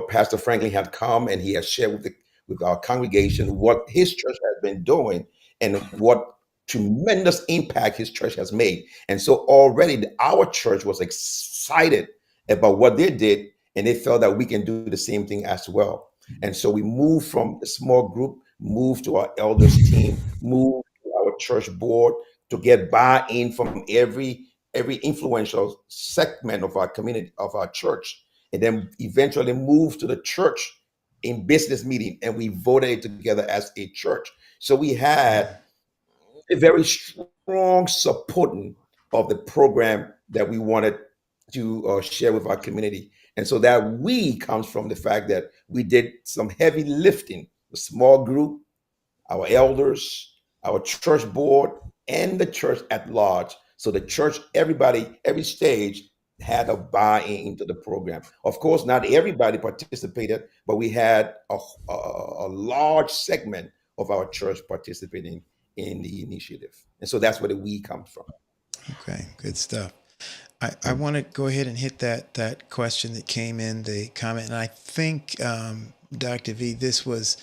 Pastor Franklin had come and he had shared with our congregation what his church has been doing and what tremendous impact his church has made. And so already our church was excited about what they did, and they felt that we can do the same thing as well. And so we moved from a small group, moved to our elders team, moved to our church board to get buy-in from every influential segment of our community, of our church, and then eventually moved to the church in business meeting, and we voted it together as a church. So we had a very strong supporting of the program that we wanted to share with our community. And so that we comes from the fact that we did some heavy lifting, a small group, our elders, our church board, and the church at large. So the church, everybody, every stage had a buy-in into the program. Of course, not everybody participated, but we had a large segment of our church participating in the initiative. And so that's where the we comes from.
Okay, good stuff. I want to go ahead and hit that question that came in the comment, and I think Dr. V, this was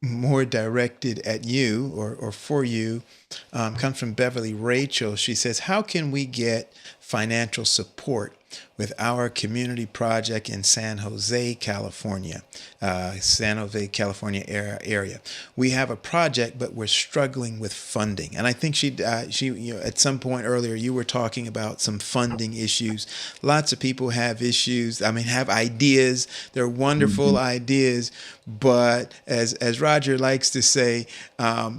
more directed at you or for you. Comes from Beverly Rachel. She says, "How can we get financial support with our community project in San Jose, California, area? We have a project, but we're struggling with funding." And I think she at some point earlier, you were talking about some funding issues. Lots of people have issues. I mean, have ideas. They're wonderful ideas, but as Roger likes to say,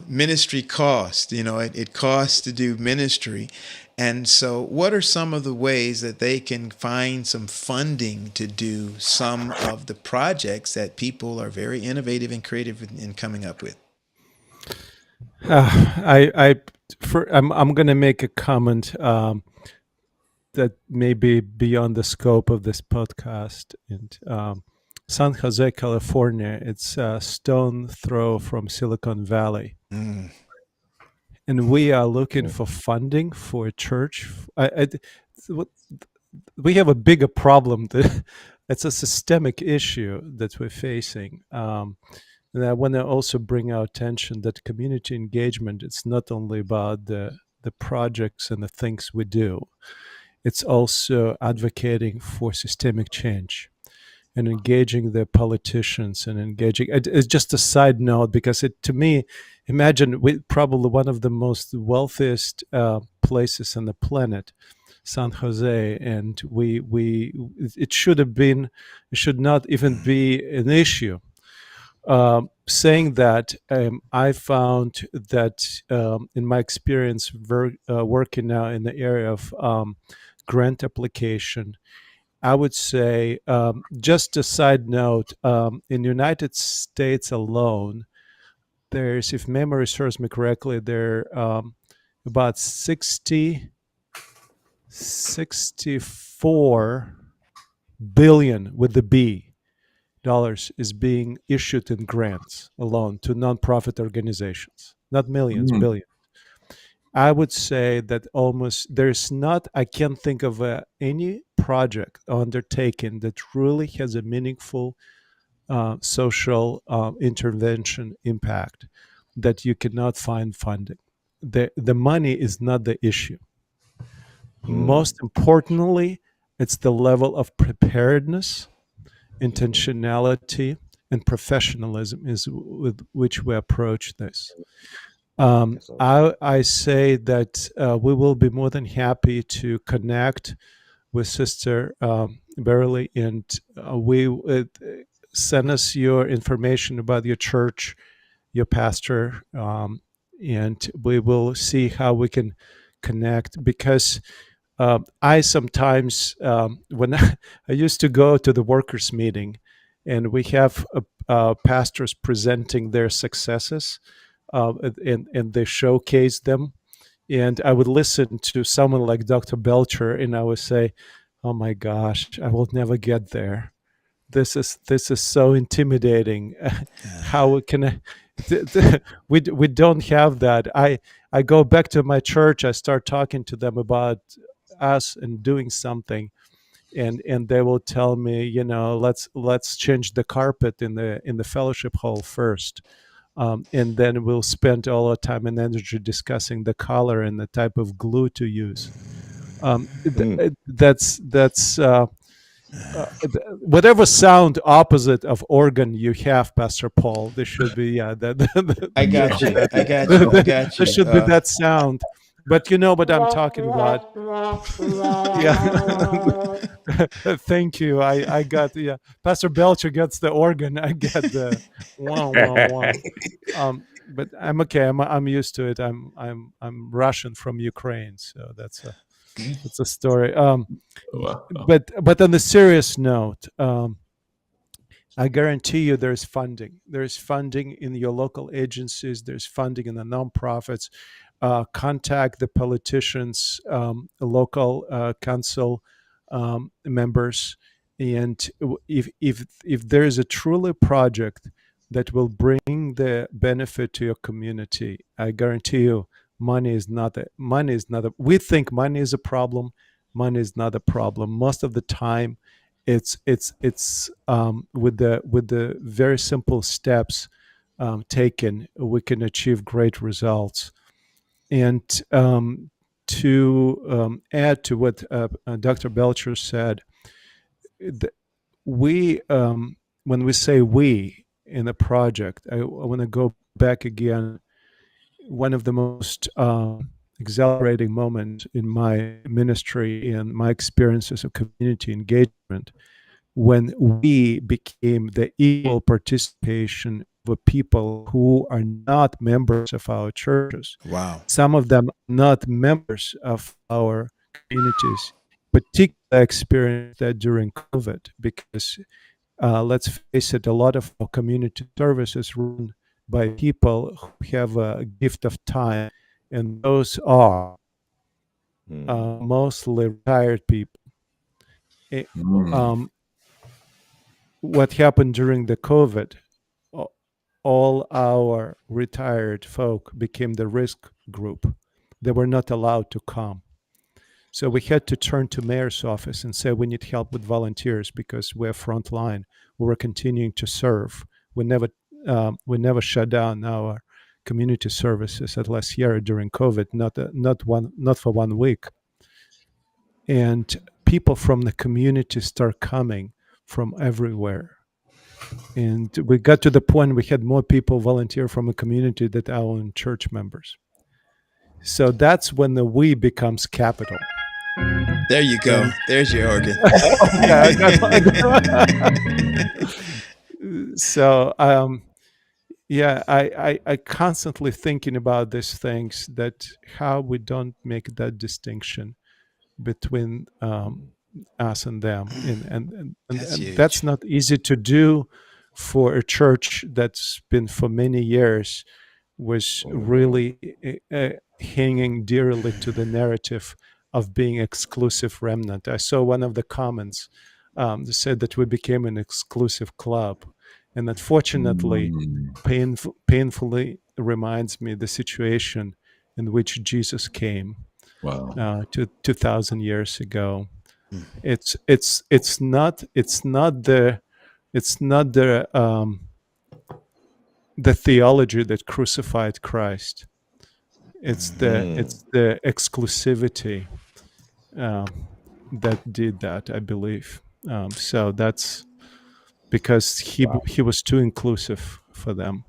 ministry cost. It costs to do ministry. And so what are some of the ways that they can find some funding to do some of the projects that people are very innovative and creative in coming up with?
I'm going to make a comment that may be beyond the scope of this podcast. And San Jose, California, it's a stone throw from Silicon Valley. And we are looking for funding for a church. We have a bigger problem. It's a systemic issue that we're facing. And I want to also bring our attention that community engagement, it's not only about the projects and the things we do. It's also advocating for systemic change and engaging the politicians and engaging. It's just a side note, because to me, imagine probably one of the most wealthiest places on the planet, San Jose, and it should not even be an issue. Saying that, I found that in my experience working now in the area of grant application, I would say, just a side note, in the United States alone, there's, if memory serves me correctly, there are about 64 billion with the B dollars is being issued in grants alone to nonprofit organizations, not millions, billions. I would say that I can't think of any project undertaken that really has a meaningful social intervention impact that you cannot find funding. The money is not the issue. Most importantly, it's the level of preparedness, intentionality, and professionalism with which we approach this. I say that we will be more than happy to connect with Sister Beverly, and send us your information about your church, your pastor, and we will see how we can connect. Because I sometimes, when I used to go to the workers' meeting, and we have pastors presenting their successes, and they showcase them. And I would listen to someone like Dr. Belcher, and I would say, "Oh my gosh, I will never get there." this is so intimidating. How can I, we don't have that. I go back to my church. I start talking to them about us and doing something, and they will tell me, let's change the carpet in the fellowship hall first, and then we'll spend all our time and energy discussing the color and the type of glue to use. That's whatever sound opposite of organ you have, Pastor Paul. There should be
I
there
got
should be
you.
that,
I got you. I got
there
you.
should be that sound. But you know what I'm talking about. Yeah. Thank you. I got Pastor Belcher gets the organ. I get the wah wah wah. But I'm okay. I'm used to it. I'm Russian from Ukraine, so that's a story.
Wow.
But on the serious note, I guarantee you there's funding. There's funding in your local agencies. There's funding in the nonprofits. Contact the politicians, local council members, and if there is a truly project that will bring the benefit to your community, I guarantee you, money is not a. We think money is a problem. Money is not a problem. Most of the time, it's with the very simple steps taken, we can achieve great results. And to add to what Dr. Belcher said, we when we say we in the project, I want to go back again. One of the most exhilarating moments in my ministry and my experiences of community engagement, when we became the equal participation of people who are not members of our churches.
Wow.
Some of them not members of our communities. Particularly experienced that during COVID, because let's face it, a lot of our community services run by people who have a gift of time, and those are mostly retired people. What happened during the COVID, all our retired folk became the risk group. They were not allowed to come. So we had to turn to mayor's office and say, we need help with volunteers because we're frontline. We were continuing to serve. We never shut down our community services at La Sierra during COVID, not for 1 week. And people from the community start coming from everywhere. And we got to the point we had more people volunteer from the community than our own church members. So that's when the we becomes capital.
There you go. There's your organ.
So I constantly thinking about these things, that how we don't make that distinction between us and them, and that's not easy to do for a church that's been for many years was really hanging dearly to the narrative of being exclusive remnant. I saw one of the comments that said that we became an exclusive club, and unfortunately, painfully reminds me the situation in which Jesus came.
Wow.
2,000 years ago. It's not the theology that crucified Christ. It's the exclusivity that did that, I believe. So that's because he was too inclusive for them.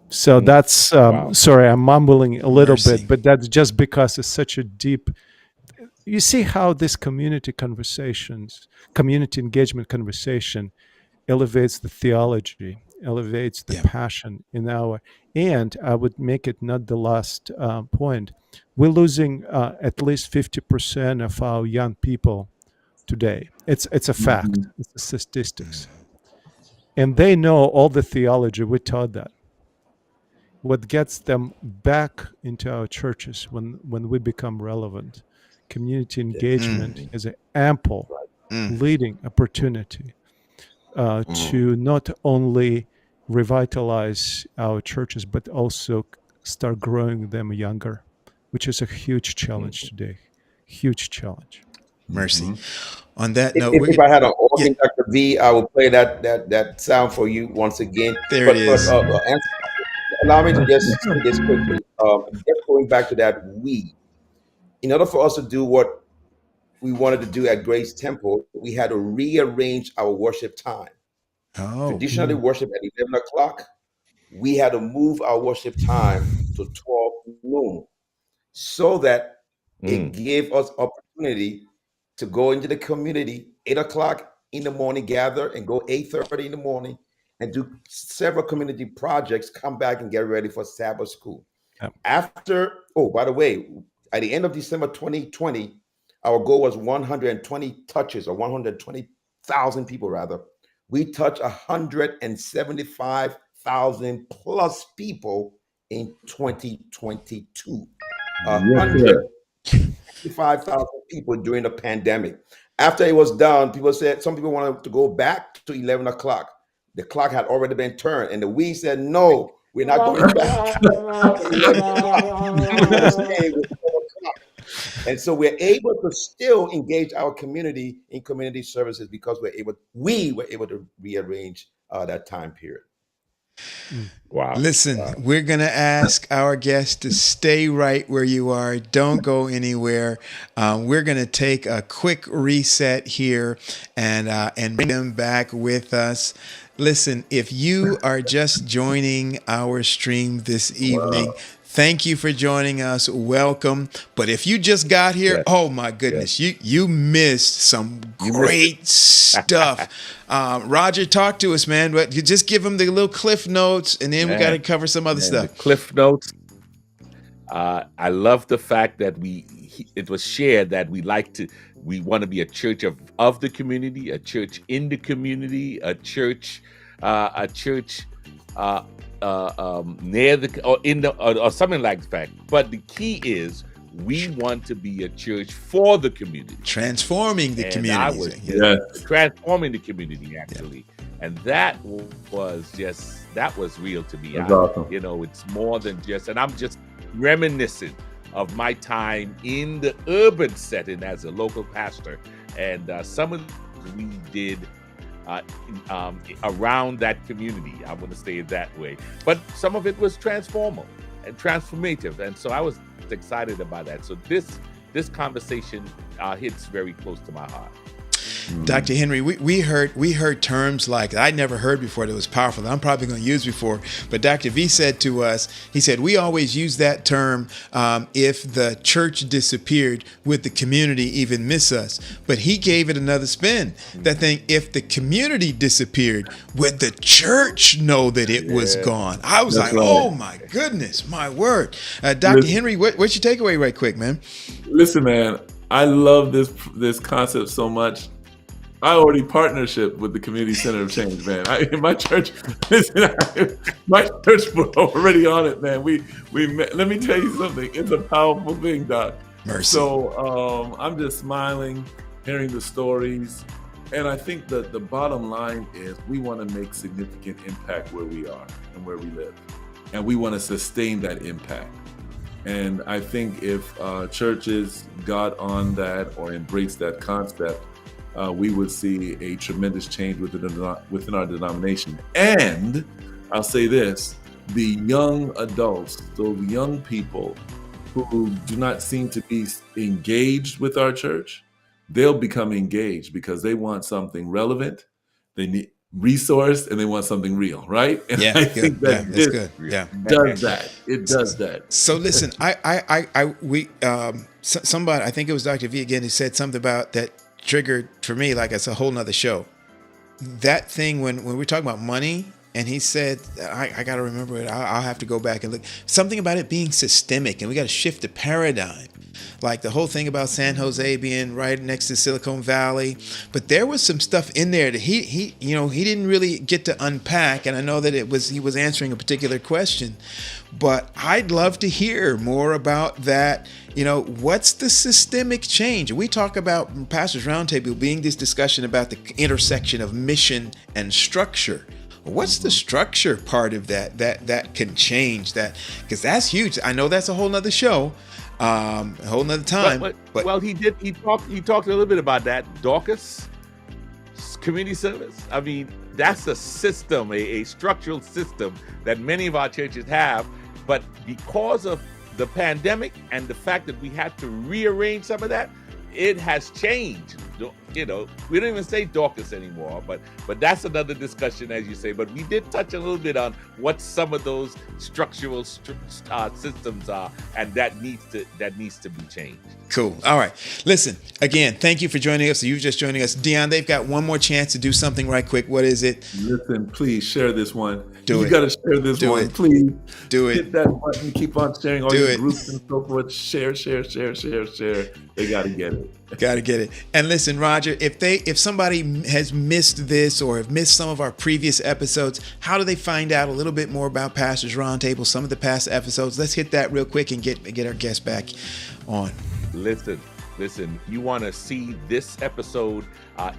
So that's sorry, I'm mumbling a little bit, but that's just because it's such a deep. You see how this community engagement conversation elevates the theology, elevates the passion in our, and I would make it not the last point. We're losing at least 50% of our young people today. It's a fact. It's the statistics. And they know all the theology. We taught that. What gets them back into our churches when we become relevant, community engagement is an ample leading opportunity. to not only revitalize our churches, but also start growing them younger, which is a huge challenge today. Huge challenge.
Mercy. On that
If,
note,
if I had an
yeah,
organ, Dr. V, I would play that sound for you once again.
there it is.
Allow me to just say this quickly. Just going back to that, in order for us to do what we wanted to do at Grace Temple, we had to rearrange our worship time.
Oh,
Traditionally, worship at 11 o'clock. We had to move our worship time to 12 noon so that it gave us opportunity to go into the community 8 o'clock in the morning, gather and go 8:30 in the morning and do several community projects, come back and get ready for Sabbath school.
Yep.
By the way, at the end of December 2020, our goal was 120 touches, or 120,000 people rather. We touched 175,000 plus people in 2022. 165,000 people during the pandemic. After it was done, some people wanted to go back to 11 o'clock. The clock had already been turned, and we said, no, we're not going back. And so we're able to still engage our community in community services because we were able to rearrange that time period.
Wow.
Listen, we're going to ask our guests to stay right where you are. Don't go anywhere. We're going to take a quick reset here and bring them back with us. Listen, if you are just joining our stream this evening, thank you for joining us. Welcome. But if you just got here, oh my goodness, you missed some great stuff. Roger, talk to us, man. But you just give them the little cliff notes, and then we got to cover some other stuff.
The cliff notes. I love the fact that it was shared that we want to be a church of the community, a church in the community, a church near the or in the or something like that. But the key is we want to be a church for the community,
transforming the community.
Transforming the community actually, and that was real to me.
Awesome.
It's more than just, and I'm just reminiscent of my time in the urban setting as a local pastor, and some of we did around that community. I'm going to say it that way. But some of it was transformative, and so I was excited about that. So this conversation hits very close to my heart.
Dr. Henry, we heard terms like I'd never heard before that was powerful that I'm probably going to use before. But Dr. V said to us, he said, we always use that term if the church disappeared, would the community even miss us? But he gave it another spin. That thing, if the community disappeared, would the church know that it was gone? I was oh my goodness, my word. Dr. Henry, what's your takeaway right quick, man?
Listen, man, I love this concept so much. I already partnership with the Community Center of Change, man. My church was already on it, man. We let me tell you something. It's a powerful thing, Doc.
Mercy.
So I'm just smiling, hearing the stories, and I think that the bottom line is we want to make significant impact where we are and where we live, and we want to sustain that impact. And I think if churches got on that or embraced that concept, we would see a tremendous change within our denomination. And I'll say this, the young adults, those young people who do not seem to be engaged with our church, they'll become engaged because they want something relevant, they need resource, and they want something real, right? And I think that
that's good. Yeah,
does that. It does that.
So listen, somebody, I think it was Dr. V again, who said something about that triggered for me like it's a whole nother show. That thing when we're talking about money, and he said, I got to remember it. I'll have to go back and look. Something about it being systemic, and we got to shift the paradigm. like the whole thing about San Jose being right next to Silicon Valley. But there was some stuff in there that he didn't really get to unpack. And I know that he was answering a particular question, but I'd love to hear more about that. What's the systemic change? We talk about Pastors Roundtable being this discussion about the intersection of mission and structure. What's the structure part of that can change that? Because that's huge. I know that's a whole nother show, a whole nother time.
Well, he talked a little bit about that. Dorcas, community service. I mean, that's a system, a structural system that many of our churches have. But because of the pandemic and the fact that we had to rearrange some of that, it has changed. We don't even say Dorcas anymore, but that's another discussion, as you say. But we did touch a little bit on what some of those structural systems are, and that needs to be changed.
Cool. All right. Listen, again, thank you for joining us. So you're just joining us. Dion, they've got one more chance to do something right quick. What is it?
Listen, please share this one.
You
got to share this
Do
one.
it.
Please
Do it.
hit that button. Keep on sharing all
Do
your
it.
groups and so forth. Share. They got to get it.
Got to get it. And listen, Roger, if somebody has missed this or have missed some of our previous episodes, how do they find out a little bit more about Pastors Roundtable, some of the past episodes? Let's hit that real quick and get our guests back on.
Listen, you want to see this episode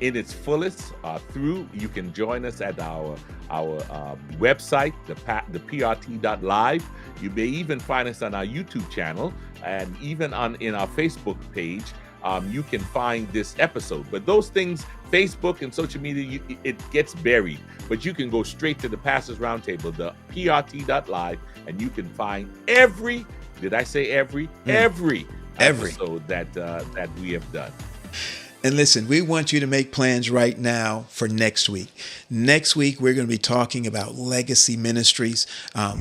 in its fullest through, you can join us at our website, the PRT.live. You may even find us on our YouTube channel and even in our Facebook page. You can find this episode. But those things, Facebook and social media, it gets buried. But you can go straight to the Pastors Roundtable, the PRT.live, and you can find every episode that we have done.
And listen, we want you to make plans right now for next week. Next week, we're going to be talking about legacy ministries.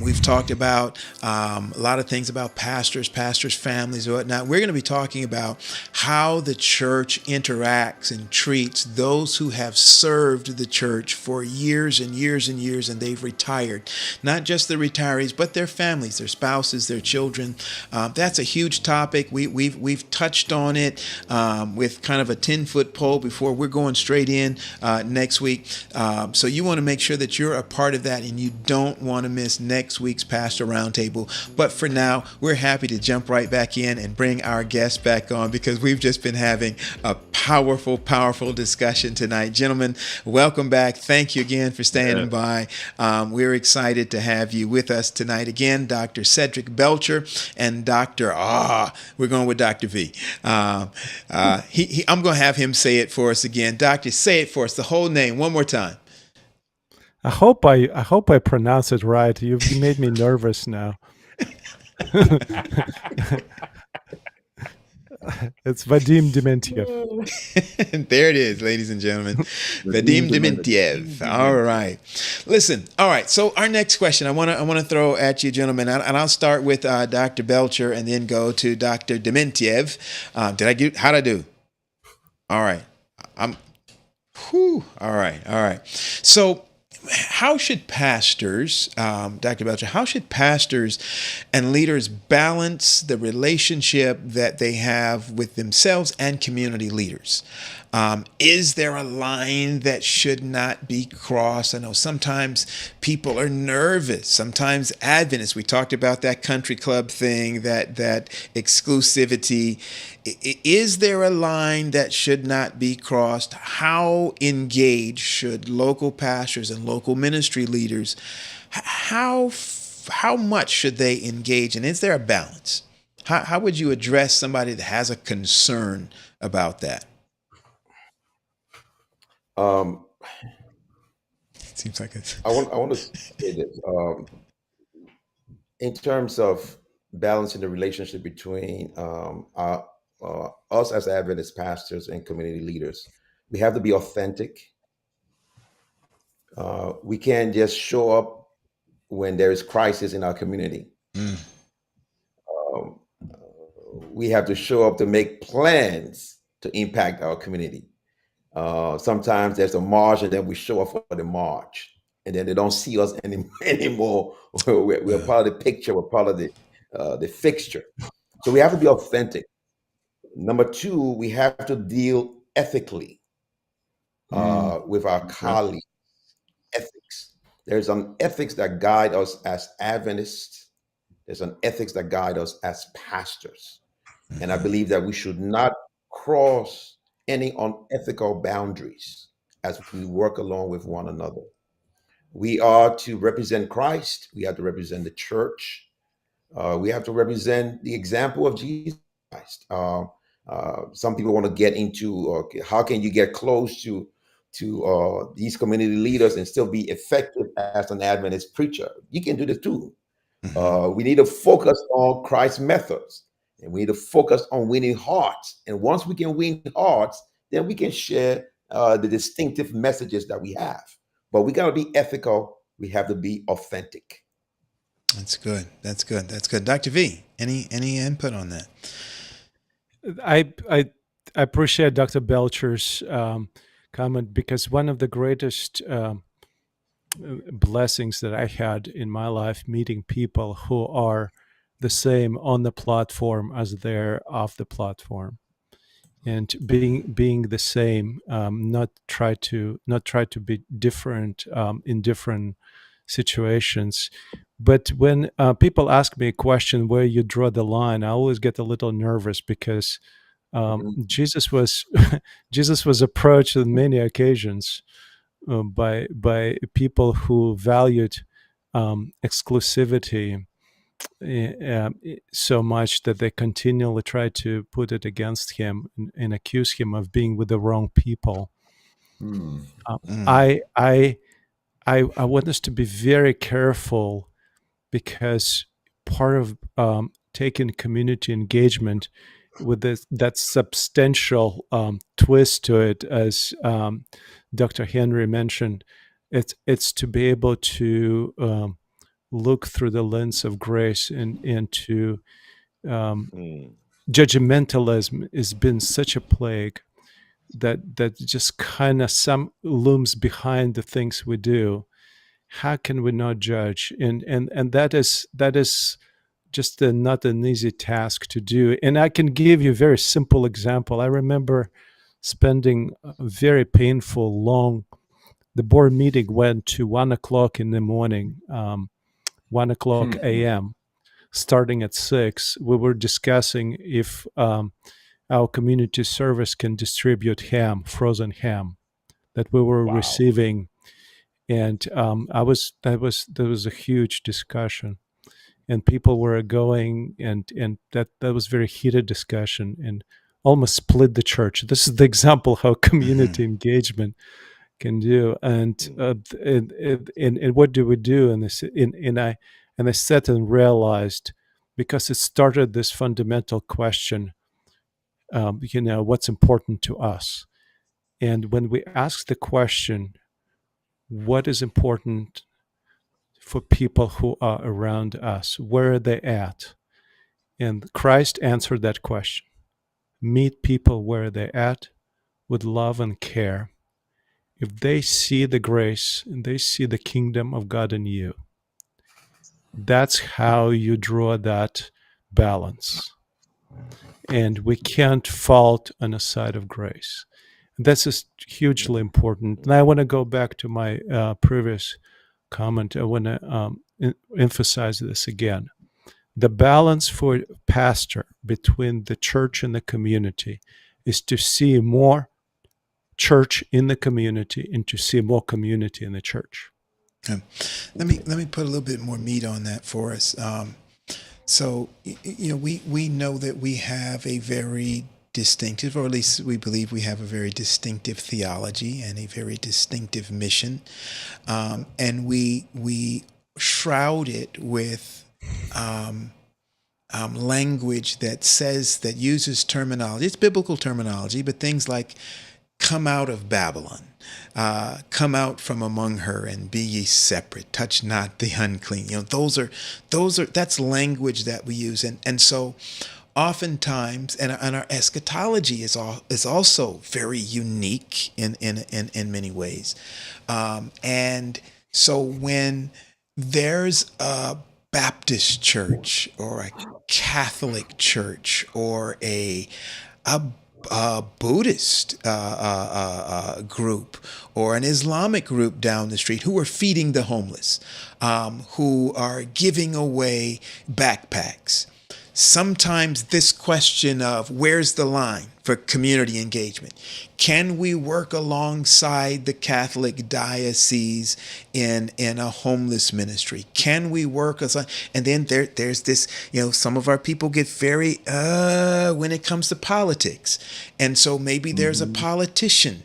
We've talked about a lot of things about pastors, families, and whatnot. We're going to be talking about how the church interacts and treats those who have served the church for years and years and years, and they've retired. Not just the retirees, but their families, their spouses, their children. That's a huge topic. We've touched on it with kind of a 10-foot pole before we're going straight in next week. So you want to make sure that you're a part of that and you don't want to miss next week's Pastor Roundtable. But for now, we're happy to jump right back in and bring our guests back on because we've just been having a powerful, powerful discussion tonight. Gentlemen, welcome back. Thank you again for standing by. We're excited to have you with us tonight. Again, Dr. Cedric Belcher and we're going with Dr. V. I'm going to have him say it for us again. Doctor, say it for us, the whole name, one more time.
I hope I pronounce it right. You made me nervous now. It's Vadim Dementyev.
There it is, ladies and gentlemen. Vadim Dementyev. All right. Listen. All right. So our next question I want to throw at you, gentlemen, and I'll start with Dr. Belcher and then go to Dr. Dementyev. How'd I do? All right. All right. So how should pastors, Dr. Belcher, how should pastors and leaders balance the relationship that they have with themselves and community leaders? Is there a line that should not be crossed? I know sometimes people are nervous. Sometimes Adventists, we talked about that country club thing, that exclusivity. Is there a line that should not be crossed? How engaged should local pastors and local ministry leaders, how much should they engage? And is there a balance? How would you address somebody that has a concern about that? Seems like it's.
I want to say this. In terms of balancing the relationship between us as Adventist pastors and community leaders, we have to be authentic. We can't just show up when there is crisis in our community. We have to show up to make plans to impact our community. Sometimes there's a march and then we show up for the march and then they don't see us anymore. We're part of the picture. We're part of the fixture. So we have to be authentic. Number two, we have to deal ethically with our
Okay.
colleagues. Ethics. There's an ethics that guide us as Adventists. There's an ethics that guide us as pastors. And I believe that we should not cross any unethical boundaries as we work along with one another. We are to represent Christ. We have to represent the church. We have to represent the example of Jesus Christ. Some people want to get into how can you get close to these community leaders and still be effective as an Adventist preacher. You can do this too. We need to focus on Christ's methods, and we need to focus on winning hearts. And once we can win hearts, then we can share the distinctive messages that we have. But we got to be ethical. We have to be authentic.
That's good. That's good. That's good. Dr. V, any input on that?
I appreciate Dr. Belcher's comment, because one of the greatest blessings that I had in my life, meeting people who are the same on the platform as they're off the platform, and being the same, not try to be different in different situations. But when people ask me a question where you draw the line, I always get a little nervous, because Jesus was Jesus was approached on many occasions by people who valued exclusivity so much that they continually try to put it against him and accuse him of being with the wrong people. I want us to be very careful, because part of taking community engagement with that substantial twist to it, as Dr. Henry mentioned, it's to be able to look through the lens of grace, and to judgmentalism has been such a plague that just kind of some looms behind the things we do. How can we not judge? And that is just not an easy task to do. And I can give you a very simple example. I remember spending a very painful, long. The board meeting went to 1 o'clock in the morning, 1 o'clock a.m. Starting at 6, we were discussing if our community service can distribute ham, frozen ham, that we were receiving. And there was a huge discussion, and people were going, and that was very heated discussion, and almost split the church. This is the example how community engagement can do. And what do we do? And I sat and realized, because it started this fundamental question, what's important to us? And when we ask the question, what is important for people who are around us? Where are they at? And Christ answered that question. Meet people where they're at with love and care. If they see the grace and they see the kingdom of God in you, that's how you draw that balance. And we can't fault on the side of grace. This is hugely important. And I want to go back to my previous comment. I want to emphasize this again. The balance for pastor between the church and the community is to see more church in the community and to see more community in the church.
Let me put a little bit more meat on that for us. So we know that we have a very distinctive, or at least we believe we have a very distinctive theology and a very distinctive mission, and we shroud it with language that uses terminology. It's biblical terminology, but things like "come out of Babylon," "come out from among her and be ye separate, touch not the unclean." That's language that we use, and so oftentimes, and our eschatology is also very unique in many ways, and so when there's a Baptist church or a Catholic church or a a, a Buddhist group or an Islamic group down the street who are feeding the homeless, who are giving away backpacks. Sometimes this question of where's the line for community engagement? Can we work alongside the Catholic diocese in a homeless ministry? Can we work as and then there's this, some of our people get very when it comes to politics. And so maybe there's a politician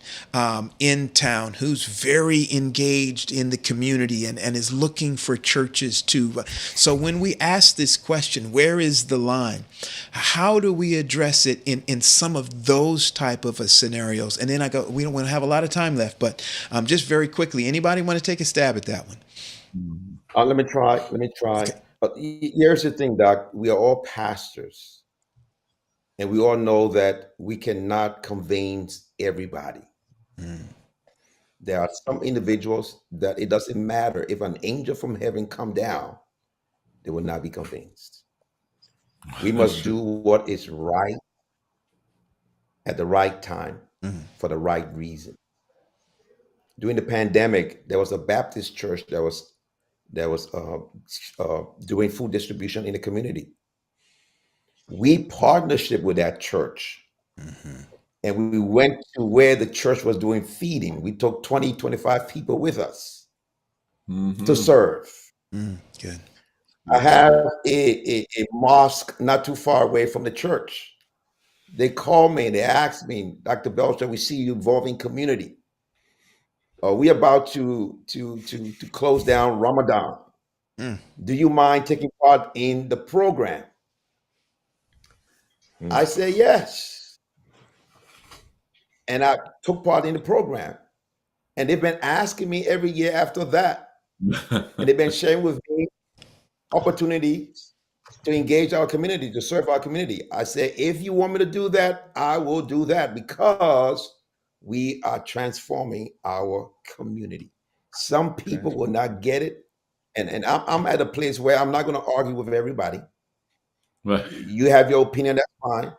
in town who's very engaged in the community and is looking for churches to. So when we ask this question, where is the line? How do we address it in some of those type of scenarios? And then I go, we don't want to have a lot of time left, but just very quickly, anybody want to take a stab at that one?
Let me try. Okay. Here's the thing, Doc. We are all pastors, and we all know that we cannot convince everybody. There are some individuals that it doesn't matter if an angel from heaven come down, they will not be convinced. We must do what is right at the right time for the right reason. During the pandemic, there was a Baptist church that was doing food distribution in the community. We partnership with that church, and we went to where the church was doing feeding. We took 20, 25 people with us to serve.
Good.
I have a mosque not too far away from the church. They called me and they asked me, Dr. Belcher, we see you involving community. Are we about to close down Ramadan? Do you mind taking part in the program? I said yes. And I took part in the program. And they've been asking me every year after that. And they've been sharing with me opportunities to engage our community, to serve our community. I said, if you want me to do that, I will do that because we are transforming our community. Some people will not get it. And I'm at a place where I'm not going to argue with everybody. Right. You have your opinion, that's fine.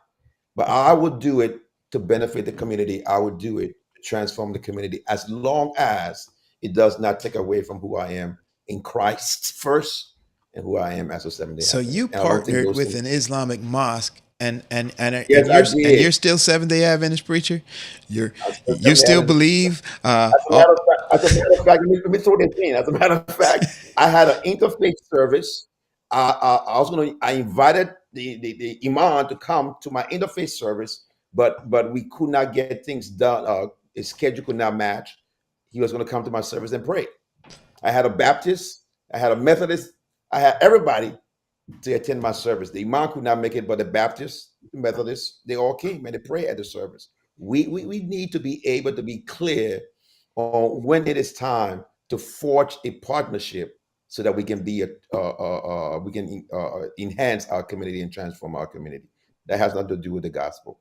But I would do it to benefit the community. I would do it to transform the community as long as it does not take away from who I am in Christ first and who I am as a Seventh-day
So
Adventist.
you partnered with an Islamic mosque, and
Yes,
you're still Seventh-day Adventist preacher. You still believe?
As a matter of fact, let me throw this in. As a matter of fact, I had an interfaith service. I invited the imam to come to my interfaith service, but we could not get things done. His schedule could not match. He was going to come to my service and pray. I had a Baptist, I had a Methodist, I had everybody to attend my service. The imam could not make it, but the Baptists, the Methodists, they all came and they prayed at the service. We need to be able to be clear on when it is time to forge a partnership so that we can be enhance our community and transform our community. That has nothing to do with the gospel.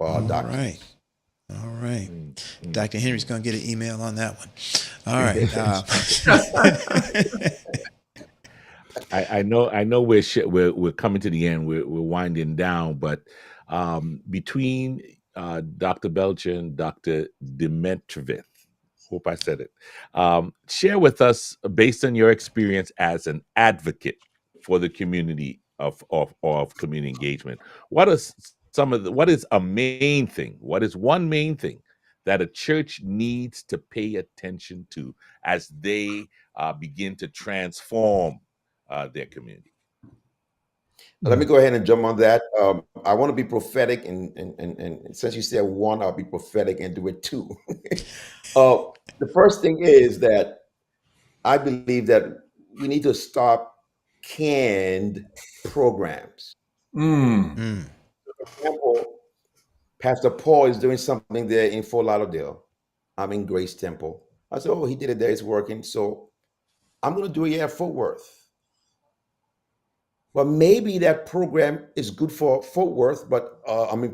All right. Dr. Henry's going to get an email on that one. All right.
I know we're coming to the end. We're winding down, but between Dr. Belcher and Dr. Dementyev, hope I said it. Share with us, based on your experience as an advocate for the community of community engagement, what is a main thing? What is one main thing that a church needs to pay attention to as they begin to transform their community?
Let me go ahead and jump on that. I want to be prophetic, and since you said one, I'll be prophetic and do it two. The first thing is that I believe that we need to stop canned programs. For example, Pastor Paul is doing something there in Fort Lauderdale. I'm in Grace Temple. I said, oh, he did it there, it's working. So I'm going to do it here at Fort Worth. Well, maybe that program is good for Fort Worth, but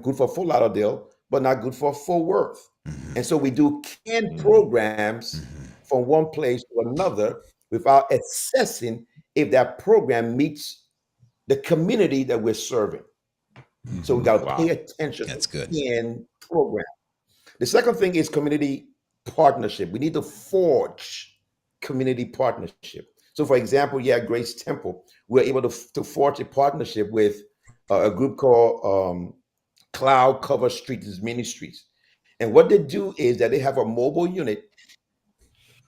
good for Fort Lauderdale, but not good for Fort Worth. And so we do canned programs from one place to another without assessing if that program meets the community that we're serving. So we got to
Wow.
pay attention
That's good.
in program. The second thing is community partnership. We need to forge community partnership. So, for example, yeah, Grace Temple, we're able to forge a partnership with a group called Cloud Cover Streets Ministries. And what they do is that they have a mobile unit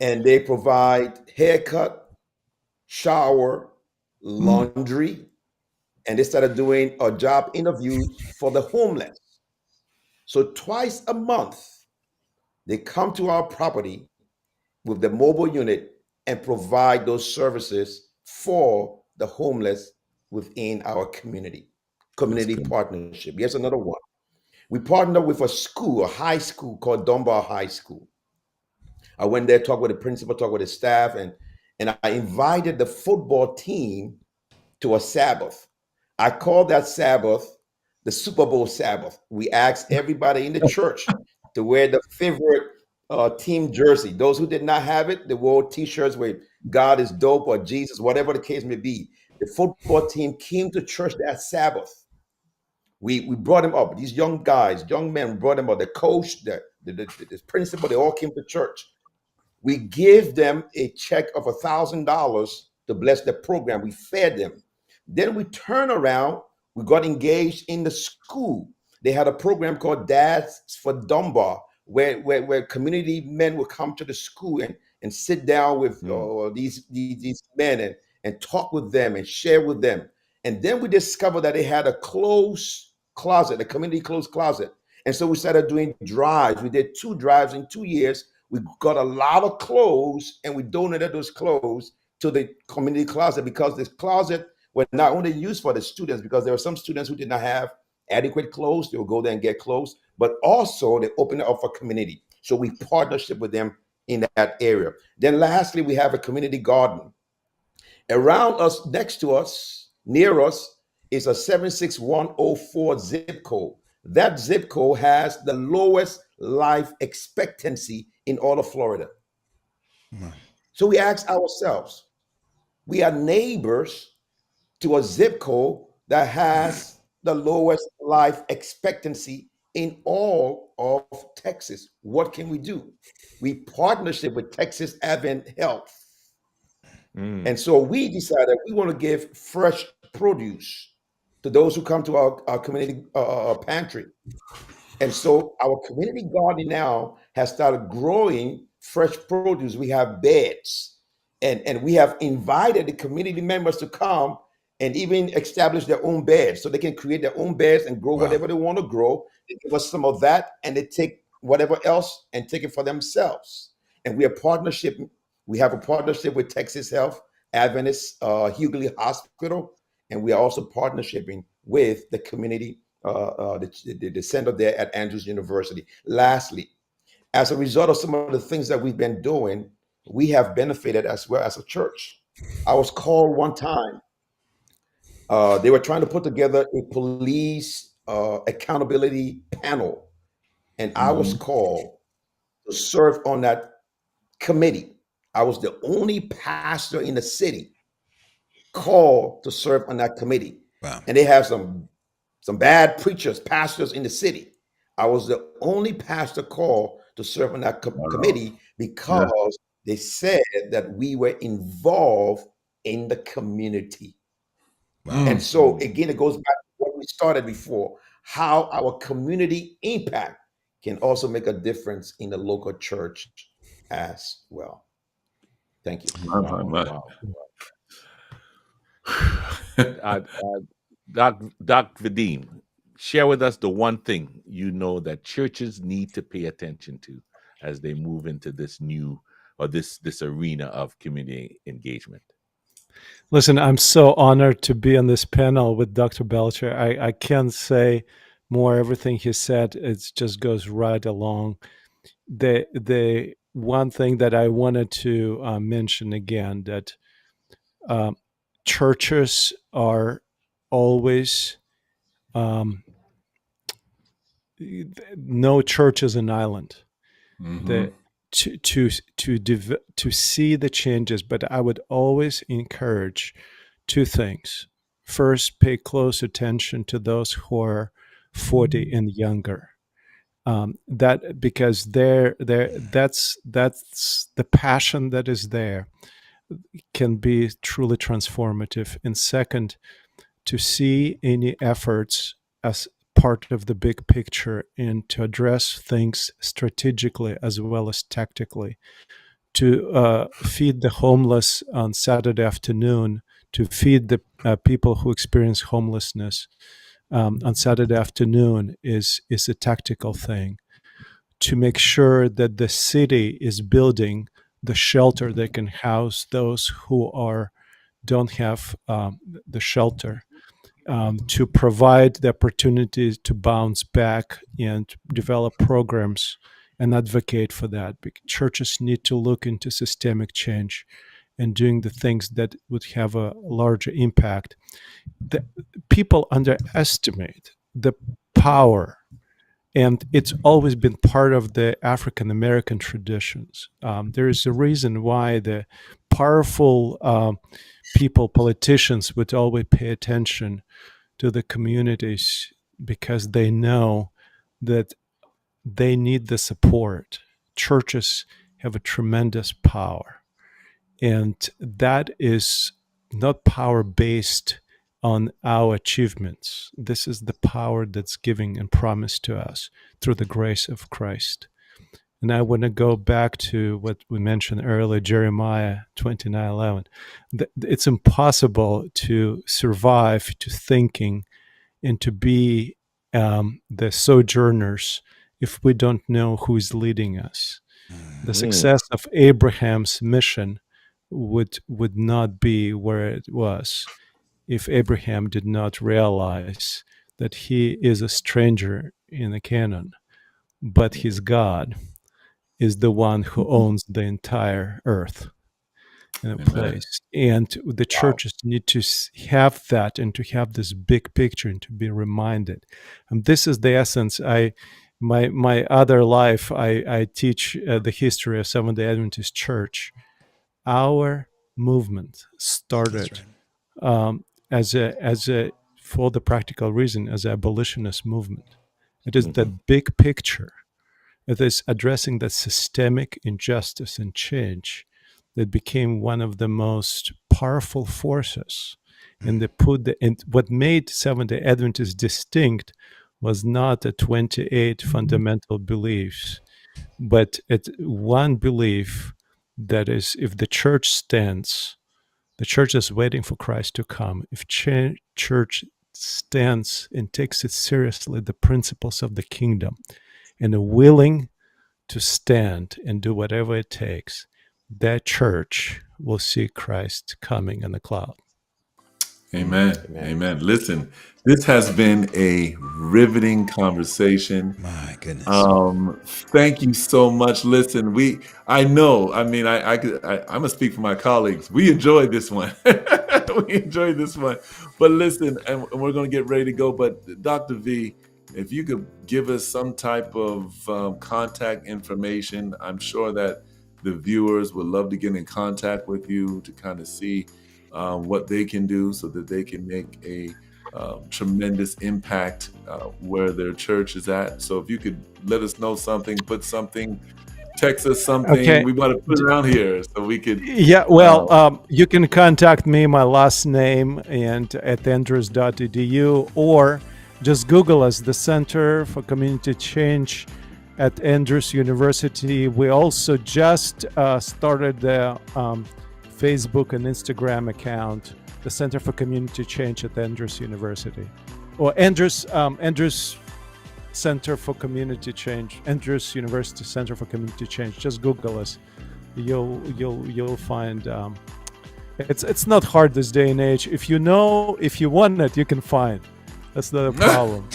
and they provide haircut, shower, laundry, and they started doing job interviews for the homeless. So twice a month, they come to our property with the mobile unit and provide those services for the homeless within our community. Community partnership. Here's another one. We partner with a school, a high school called Dunbar High School. I went there, talked with the principal, talked with the staff, and I invited the football team to a Sabbath. I called that Sabbath the Super Bowl Sabbath. We asked everybody in the church to wear the favorite team jersey. Those who did not have it, they wore T-shirts with God is dope or Jesus, whatever the case may be. The football team came to church that Sabbath. We brought them up. These young guys, young men, we brought them up. The coach, the principal, they all came to church. We gave them a check of $1,000 to bless the program. We fed them. Then we turned around. We got engaged in the school. They had a program called Dads for Dunbar, where community men would come to the school and sit down with these men and talk with them and share with them. And then we discovered that they had a closed closet, a community closed closet. And so we started doing drives. We did 2 drives in 2 years. We got a lot of clothes and we donated those clothes to the community closet because this closet was not only used for the students, because there were some students who did not have adequate clothes. They would go there and get clothes, but also they opened it up for community. So we partnership with them in that area. Then lastly, we have a community garden. Around us, next to us, near us, is a 76104 zip code. That zip code has the lowest life expectancy in all of Florida. So we asked ourselves, we are neighbors to a zip code that has the lowest life expectancy in all of Texas. What can we do? We partnership with Texas Advent Health. And so we decided we want to give fresh produce to those who come to our community pantry. And so our community garden now has started growing fresh produce. We have beds, and we have invited the community members to come and even establish their own beds so they can create their own beds and grow whatever they want to grow. They give us some of that and they take whatever else and take it for themselves. And we are partnership. We have a partnership with Texas Health, Adventist Hughley Hospital, and we are also partnershiping with the community, the center there at Andrews University. Lastly, as a result of some of the things that we've been doing, we have benefited as well as a church. I was called one time. They were trying to put together a police accountability panel, and I was called to serve on that committee. I was the only pastor in the city called to serve on that committee.
Wow.
And they have some bad preachers, pastors in the city. I was the only pastor called to serve on that committee because they said that we were involved in the community.
Wow.
And so again, it goes back to what we started before, how our community impact can also make a difference in the local church as well. Thank you.
Wow. Doc Vadim, share with us the one thing you know that churches need to pay attention to as they move into this new or this arena of community engagement.
Listen, I'm so honored to be on this panel with Dr. Belcher. I can't say more. Everything he said, it just goes right along. The one thing that I wanted to mention again, that churches are always, no church is an island. To see the changes, but I would always encourage 2 things. first pay close attention to those who are 40 and younger. That because that's the passion that is there can be truly transformative. And second, to see any efforts as part of the big picture and to address things strategically as well as tactically, to feed the homeless on Saturday afternoon, to feed the people who experience homelessness on Saturday afternoon is a tactical thing. To make sure that the city is building the shelter that can house those who don't have the shelter, to provide the opportunity to bounce back and develop programs and advocate for that. Churches need to look into systemic change and doing the things that would have a larger impact. The people underestimate the power, and it's always been part of the African American traditions. There is a reason why the powerful people, politicians, would always pay attention to the communities because they know that they need the support. Churches have a tremendous power, and that is not power based on our achievements. This is the power that's given and promised to us through the grace of Christ. And I want to go back to what we mentioned earlier, Jeremiah 29:11. It's impossible to survive to thinking and to be the sojourners if we don't know who is leading us. The success of Abraham's mission would not be where it was if Abraham did not realize that he is a stranger in the Canaan, but his God is the one who owns the entire earth in a place. And the churches need to have that and to have this big picture and to be reminded. And this is the essence. My other life, I teach the history of Seventh-day Adventist Church. Our movement started as a for the practical reason, as an abolitionist movement. It is the big picture. It is addressing the systemic injustice and change that became one of the most powerful forces. And what made Seventh-day Adventists distinct was not the 28 fundamental beliefs, but one belief that is, if the church stands, the church is waiting for Christ to come. If church stands and takes it seriously, the principles of the kingdom, and are willing to stand and do whatever it takes, that church will see Christ coming in the cloud.
Amen. Amen. Listen, this has been a riveting conversation.
My goodness.
Thank you so much. Listen, I'm gonna speak for my colleagues. We enjoyed this one. We enjoyed this one. But listen, and we're gonna get ready to go. But Dr. V, if you could give us some type of contact information, I'm sure that the viewers would love to get in contact with you to kind of see what they can do so that they can make a tremendous impact where their church is at. So if you could let us know something, put something, text us something.
Okay.
We want to put it around here so we could.
Yeah, well, you can contact me, my last name, and at andrews.edu, or just Google us, the Center for Community Change at Andrews University. We also just started the Facebook and Instagram account, the Center for Community Change at Andrews University, or Andrews Center for Community Change, Andrews University Center for Community Change. Just Google us. You'll find. It's not hard this day and age. If you want it, you can find. That's not a problem.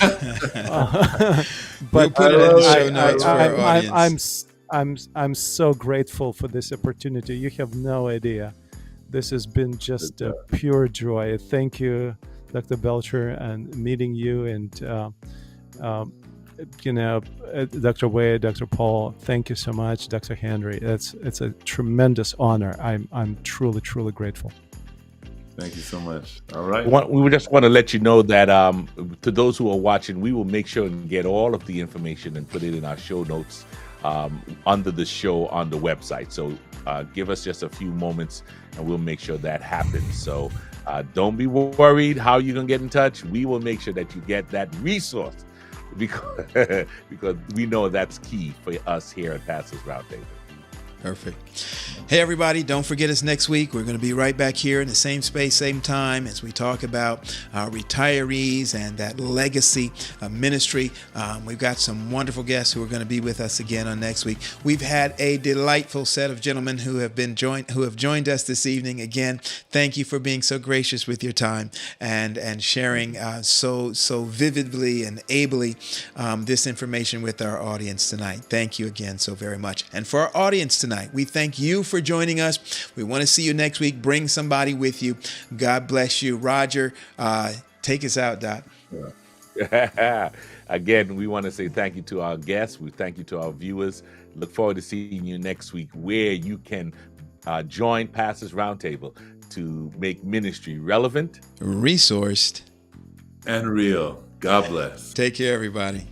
We'll put it in the show notes for our audience.
I'm so grateful for this opportunity. You have no idea. This has been just a pure joy. Thank you, Dr. Belcher, and meeting you, and Dr. Wade, Dr. Paul. Thank you so much, Dr. Henry. It's a tremendous honor. I'm truly, truly grateful.
Thank you so much. All right.
We just want to let you know that to those who are watching, we will make sure and get all of the information and put it in our show notes under the show on the website. So give us just a few moments and we'll make sure that happens. So don't be worried how you're going to get in touch. We will make sure that you get that resource because we know that's key for us here at Pastors Roundtable.
Perfect. Hey, everybody, don't forget us next week. We're going to be right back here in the same space, same time as we talk about our retirees and that legacy ministry. We've got some wonderful guests who are going to be with us again on next week. We've had a delightful set of gentlemen who have joined us this evening. Again, thank you for being so gracious with your time and sharing so vividly and ably this information with our audience tonight. Thank you again so very much. And for our audience tonight, we thank you for joining us. We want to see you next week. Bring somebody with you. God bless you. Roger, take us out, Doc.
Again, we want to say thank you to our guests. We thank you to our viewers. Look forward to seeing you next week where you can join Pastors Roundtable to make ministry relevant,
resourced,
and real. God bless.
Take care, everybody.